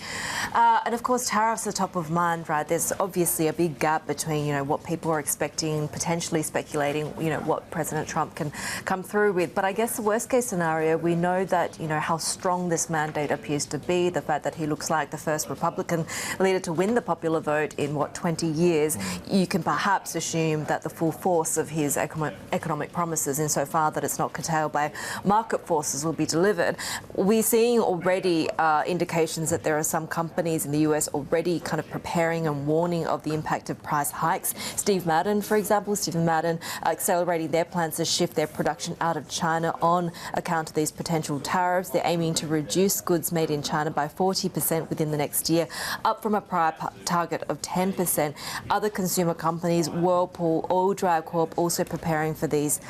And of course, tariffs are top of mind, right? There's obviously a big gap between, what people are expecting, potentially speculating, what President Trump can come through with. But I guess the worst case scenario, we know that, how strong this mandate appears to be, the fact that he looks like the first Republican leader to win the popular vote in, 20 years. You can perhaps assume that the full force of his economic promises, insofar that it's not curtailed by market forces, will be delivered. We're seeing already indications that there are some companies in the US already kind of preparing and warning of the impact of price hikes. Steve Madden, for example, accelerating their plans to shift their production out of China on account of these potential tariffs. They're aiming to reduce goods made in China by 40% within the next year, up from a prior target of 10%. Other consumer companies, Whirlpool, Oil Drive Corp, also preparing for these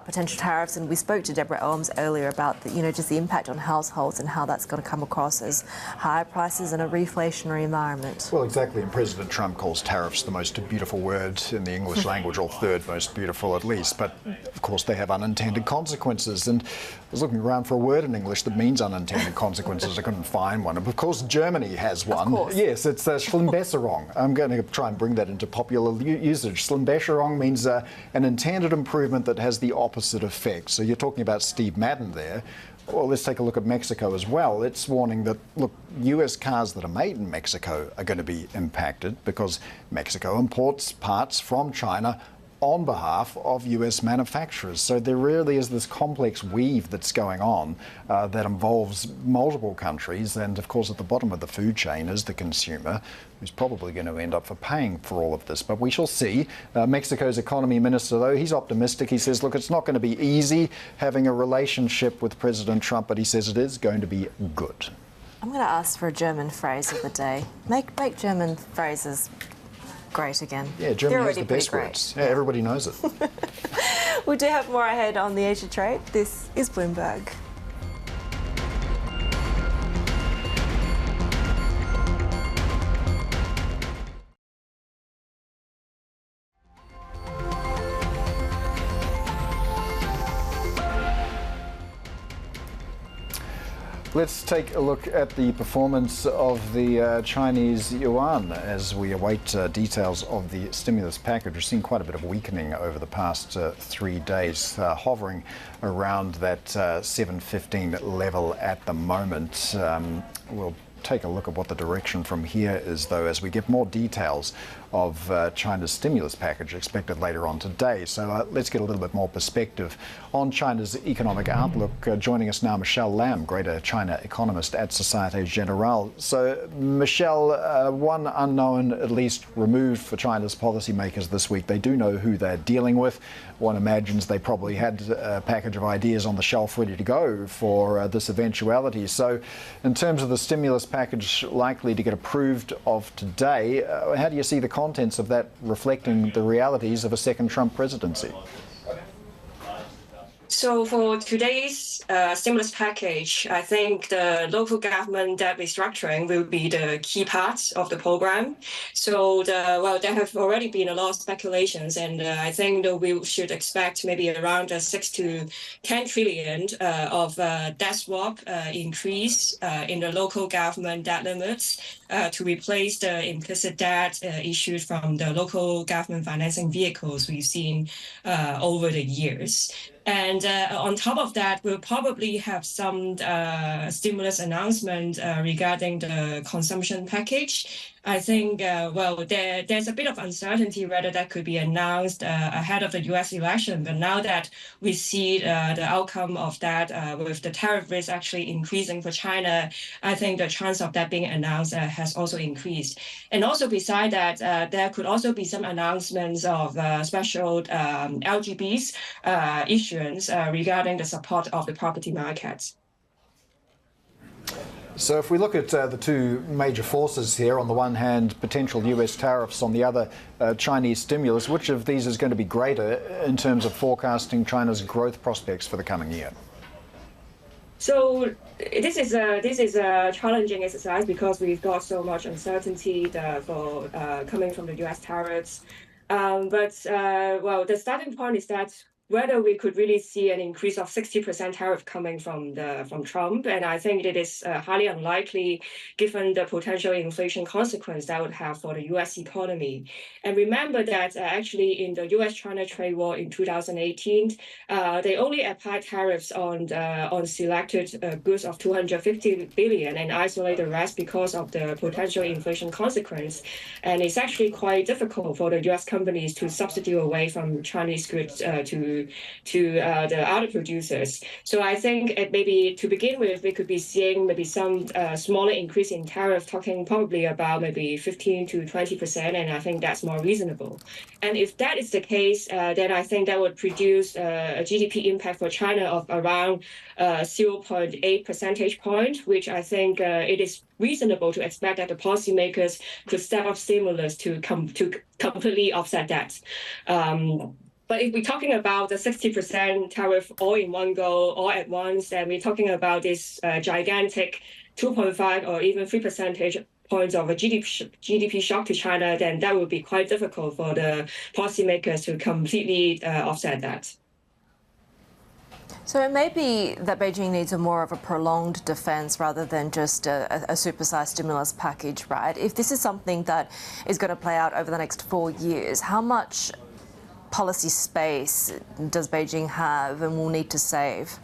potential tariffs. And we spoke to Deborah Elms earlier about just the impact on households and how that's going to come across as higher prices in a reflationary environment. Well, exactly. And President Trump calls tariffs the most beautiful word in the English language, or third most beautiful at least. But of course, they have unintended consequences. And I was looking around for a word in English that means unintended consequences. I couldn't find one. And of course, Germany has one. Of course. Yes, it's Schlimmwasserung. I'm going to try and bring that into popular usage. Schlimmwasserung means an intended improvement that has the opposite effect. So you're talking about Steve Madden there. Well, let's take a look at Mexico as well. It's warning that, look, US cars that are made in Mexico are going to be impacted because Mexico imports parts from China on behalf of US manufacturers. So there really is this complex weave that's going on that involves multiple countries. And of course, at the bottom of the food chain is the consumer, who's probably going to end up paying for all of this. But we shall see. Mexico's economy minister, though, he's optimistic. He says, look, it's not going to be easy having a relationship with President Trump, but he says it is going to be good. I'm going to ask for a German phrase of the day. Make German phrases great again. Yeah, Germany has the best words. Yeah, everybody knows it. We do have more ahead on the Asia Trade. This is Bloomberg. Let's take a look at the performance of the Chinese yuan as we await details of the stimulus package. We've seen quite a bit of weakening over the past 3 days, hovering around that 7.15 level at the moment. We'll take a look at what the direction from here is, though, as we get more details of China's stimulus package expected later on today. So let's get a little bit more perspective on China's economic outlook. Joining us now, Michelle Lam, Greater China economist at Societe Generale. So, Michelle, one unknown at least removed for China's policymakers this week. They do know who they're dealing with. One imagines they probably had a package of ideas on the shelf ready to go for this eventuality. So, in terms of the stimulus package likely to get approved of today, how do you see the contents of that reflecting the realities of a second Trump presidency? So for today's stimulus package, I think the local government debt restructuring will be the key part of the program. So there have already been a lot of speculations, and I think that we should expect maybe around 6 to 10 trillion of debt swap increase in the local government debt limits to replace the implicit debt issued from the local government financing vehicles we've seen over the years. And on top of that, we'll probably have some stimulus announcement regarding the consumption package. I think, there's a bit of uncertainty whether that could be announced ahead of the US election. But now that we see the outcome of that with the tariff risk actually increasing for China, I think the chance of that being announced has also increased. And also beside that, there could also be some announcements of special LGBs issuance regarding the support of the property markets. So if we look at the two major forces here, on the one hand, potential US tariffs, on the other, Chinese stimulus, which of these is going to be greater in terms of forecasting China's growth prospects for the coming year? So this is a challenging exercise because we've got so much uncertainty coming from the US tariffs. The starting point is that whether we could really see an increase of 60% tariff coming from Trump, and I think it is highly unlikely given the potential inflation consequence that would have for the U.S. economy. And remember that actually in the U.S.-China trade war in 2018, they only applied tariffs on selected goods of $250 billion and isolate the rest because of the potential inflation consequence. And it's actually quite difficult for the U.S. companies to substitute away from Chinese goods to the other producers. So I think maybe to begin with, we could be seeing maybe some smaller increase in tariff, talking probably about maybe 15 to 20%, and I think that's more reasonable. And if that is the case, then I think that would produce a GDP impact for China of around 0.8 percentage point, which I think it is reasonable to expect that the policymakers could step up stimulus to completely offset that. But if we're talking about the 60% tariff all in one go, all at once, then we're talking about this gigantic 2.5 or even 3 percentage points of a GDP shock to China, then that would be quite difficult for the policymakers to completely offset that. So it may be that Beijing needs more of a prolonged defence rather than just a supersized stimulus package, right? If this is something that is going to play out over the next 4 years, how much policy space does Beijing have and will need to save?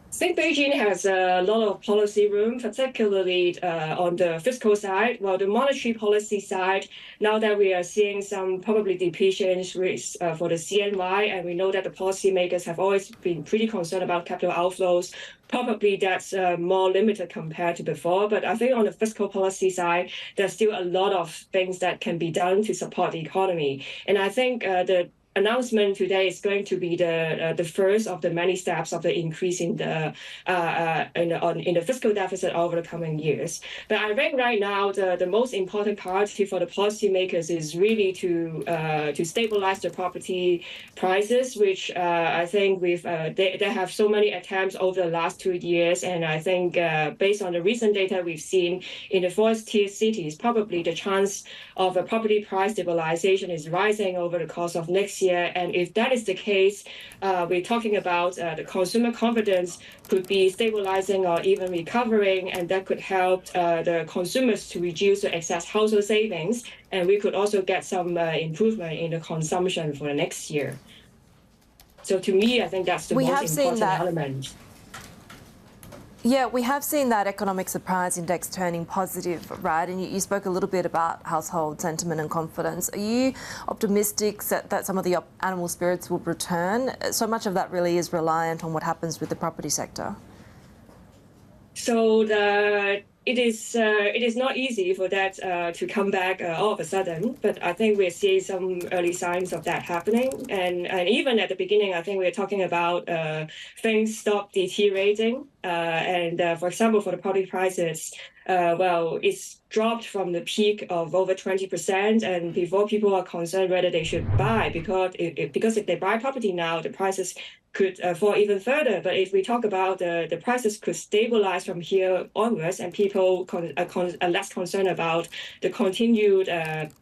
I think Beijing has a lot of policy room, particularly on the fiscal side. While the monetary policy side, now that we are seeing some probably depletion risks for the CNY, and we know that the policymakers have always been pretty concerned about capital outflows, probably that's more limited compared to before. But I think on the fiscal policy side, there's still a lot of things that can be done to support the economy. And I think the announcement today is going to be the first of the many steps of the increase in the fiscal deficit over the coming years. But I think right now the most important priority for the policymakers is really to stabilize the property prices, which I think they have so many attempts over the last 2 years, and I think based on the recent data we've seen in the fourth-tier cities, probably the chance of a property price stabilization is rising over the course of next year. And if that is the case, we're talking about the consumer confidence could be stabilizing or even recovering, and that could help the consumers to reduce the excess household savings. And we could also get some improvement in the consumption for the next year. So to me, I think that's the most important element. Yeah, we have seen that economic surprise index turning positive, right? And you spoke a little bit about household sentiment and confidence. Are you optimistic that some of the animal spirits will return? So much of that really is reliant on what happens with the property sector. So it is not easy for that to come back all of a sudden, but I think we're seeing some early signs of that happening. And even at the beginning, I think we're talking about things stop deteriorating For example, for the property prices, it's dropped from the peak of over 20%, and before people are concerned whether they should buy, because if they buy property now, the prices could fall even further. But if we talk about the prices could stabilize from here onwards, and people are less concerned about the continued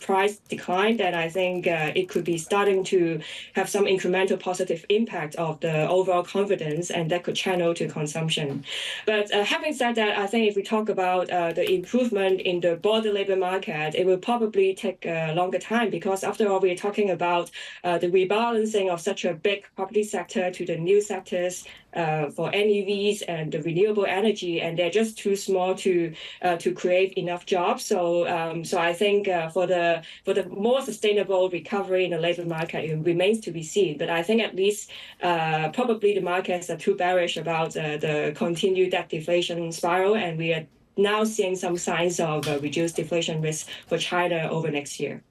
price decline, then I think it could be starting to have some incremental positive impact of the overall confidence, and that could channel to consumption. But having said that, I think if we talk about the improvement in the broader labor market, it will probably take a longer time, because after all, we're talking about the rebalancing of such a big property sector to the new sectors for NEVs and the renewable energy, and they're just too small to create enough jobs. So I think for the more sustainable recovery in the labor market, it remains to be seen. But I think at least probably the markets are too bearish about the continued debt deflation spiral, and we are now seeing some signs of reduced deflation risk for China over next year.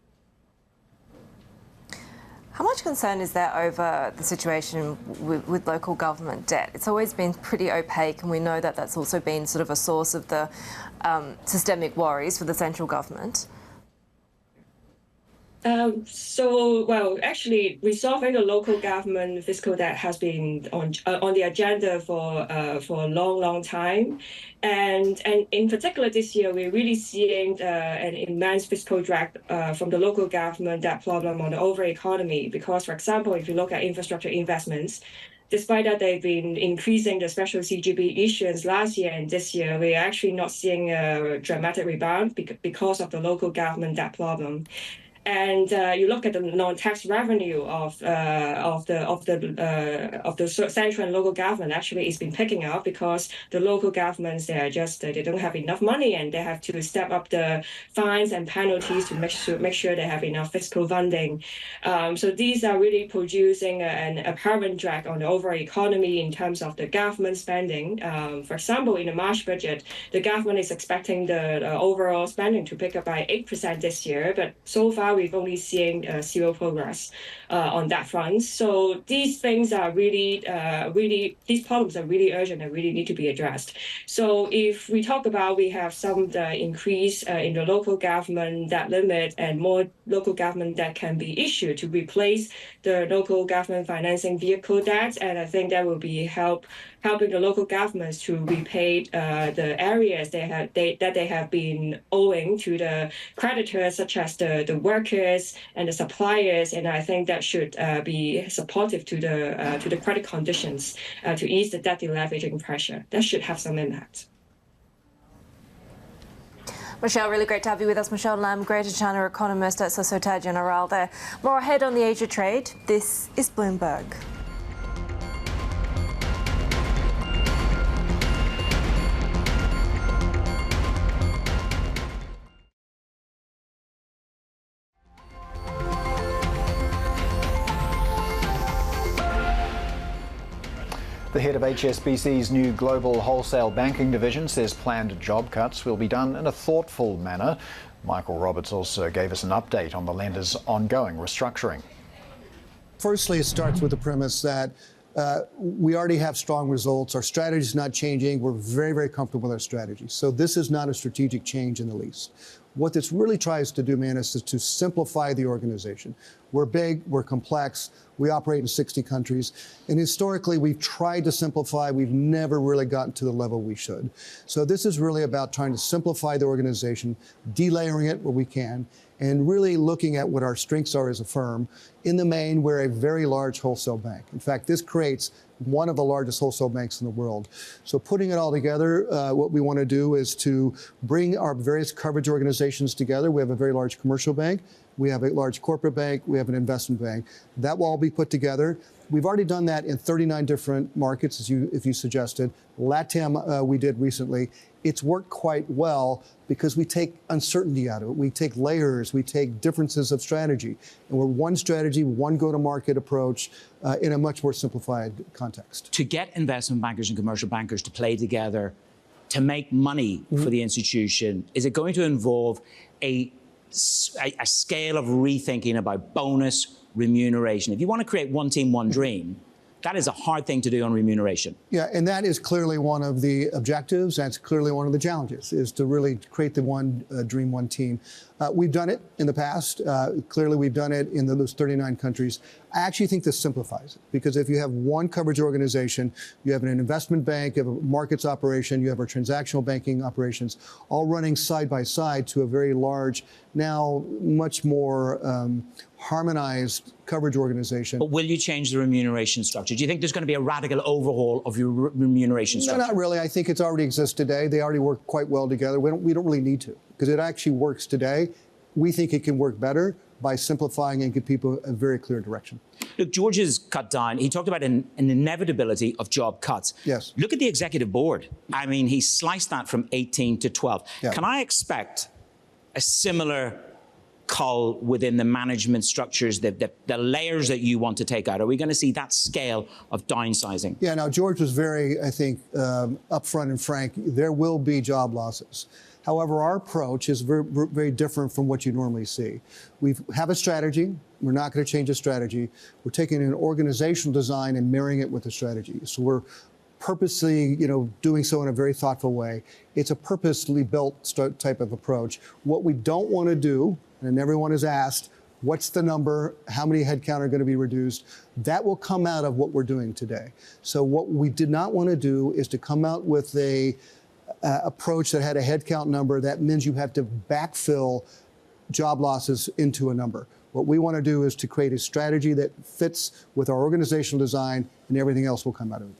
How much concern is there over the situation with local government debt? It's always been pretty opaque, and we know that that's also been sort of a source of the systemic worries for the central government. Actually, resolving the local government fiscal debt has been on the agenda for a long time, and in particular this year, we're really seeing an immense fiscal drag from the local government debt problem on the overall economy. Because, for example, if you look at infrastructure investments, despite that they've been increasing the special CGB issuance last year and this year, we're actually not seeing a dramatic rebound because of the local government debt problem. And you look at the non-tax revenue of the central and local government, actually it's been picking up, because the local governments, they don't have enough money, and they have to step up the fines and penalties to make sure they have enough fiscal funding. So these are really producing an apparent drag on the overall economy in terms of the government spending. For example, in the March budget, the government is expecting the overall spending to pick up by 8% this year, but so far we've only seen zero progress on that front. So these things are these problems are really urgent and really need to be addressed. So if we talk about, we have some increase in the local government debt limit, and more local government debt can be issued to replace the local government financing vehicle debt, and I think that will be helping the local governments to repay the areas that they have been owing to the creditors, such as the workers and the suppliers, and I think that should be supportive to the credit conditions to ease the debt deleveraging pressure. That should have some impact. Michelle, really great to have you with us. Michelle Lam, Greater China economist at Societe Generale there. More ahead on the Asia trade. This is Bloomberg. The head of HSBC's new global wholesale banking division says planned job cuts will be done in a thoughtful manner. Michael Roberts also gave us an update on the lender's ongoing restructuring. Firstly, it starts with the premise that we already have strong results. Our strategy is not changing. We're very, very comfortable with our strategy. So this is not a strategic change in the least. What this really tries to do, man, is to simplify the organization. We're big, we're complex, we operate in 60 countries, and historically we've tried to simplify. We've never really gotten to the level we should. So this is really about trying to simplify the organization, delayering it where we can, and really looking at what our strengths are as a firm. In the main, we're a very large wholesale bank. In fact, this creates one of the largest wholesale banks in the world. So putting it all together, what we want to do is to bring our various coverage organizations together. We have a very large commercial bank. We have a large corporate bank. We have an investment bank. That will all be put together. We've already done that in 39 different markets, if you suggested. LATAM we did recently. It's worked quite well because we take uncertainty out of it. We take layers, we take differences of strategy. And we're one strategy, one go-to-market approach in a much more simplified context. To get investment bankers and commercial bankers to play together to make money for the institution, is it going to involve a scale of rethinking about bonus remuneration? If you want to create one team, one dream, That is a hard thing to do on remuneration. Yeah, and that is clearly one of the objectives. That's clearly one of the challenges, is to really create the one dream, one team. We've done it in the past. Clearly, we've done it in those 39 countries. I actually think this simplifies it, because if you have one coverage organization, you have an investment bank, you have a markets operation, you have our transactional banking operations, all running side by side to a very large, now much more harmonized coverage organization. But will you change the remuneration structure? Do you think there's going to be a radical overhaul of your remuneration structure? No, not really. I think it's already exists today. They already work quite well together. We don't really need to, because it actually works today. We think it can work better by simplifying and give people a very clear direction. Look, George has cut down. He talked about an inevitability of job cuts. Yes. Look at the executive board. I mean, he sliced that from 18 to 12. Yeah. Can I expect a similar cull within the management structures, the layers that you want to take out? Are we going to see that scale of downsizing? Yeah, now, George was very, I think, upfront and frank. There will be job losses. However, our approach is very, very different from what you normally see. We have a strategy. We're not going to change the strategy. We're taking an organizational design and marrying it with the strategy. So we're purposely, doing so in a very thoughtful way. It's a purposely built type of approach. What we don't want to do, and everyone is asked, what's the number? How many headcount are going to be reduced? That will come out of what we're doing today. So what we did not want to do is to come out with a approach that had a headcount number. That means you have to backfill job losses into a number. What we want to do is to create a strategy that fits with our organizational design, and everything else will come out of it.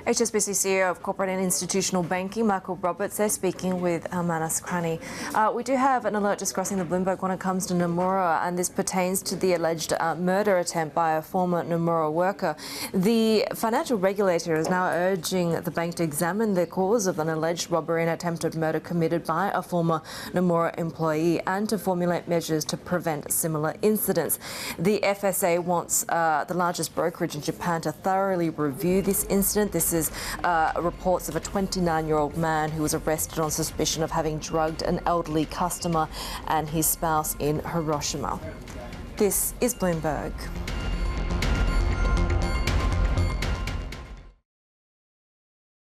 HSBC CEO of Corporate and Institutional Banking, Michael Roberts, there speaking with Manas Krani. We do have an alert just crossing the Bloomberg when it comes to Nomura, and this pertains to the alleged murder attempt by a former Nomura worker. The financial regulator is now urging the bank to examine the cause of an alleged robbery and attempted murder committed by a former Nomura employee, and to formulate measures to prevent similar incidents. The FSA wants the largest brokerage in Japan to thoroughly review this incident. This is reports of a 29-year-old man who was arrested on suspicion of having drugged an elderly customer and his spouse in Hiroshima. This is Bloomberg.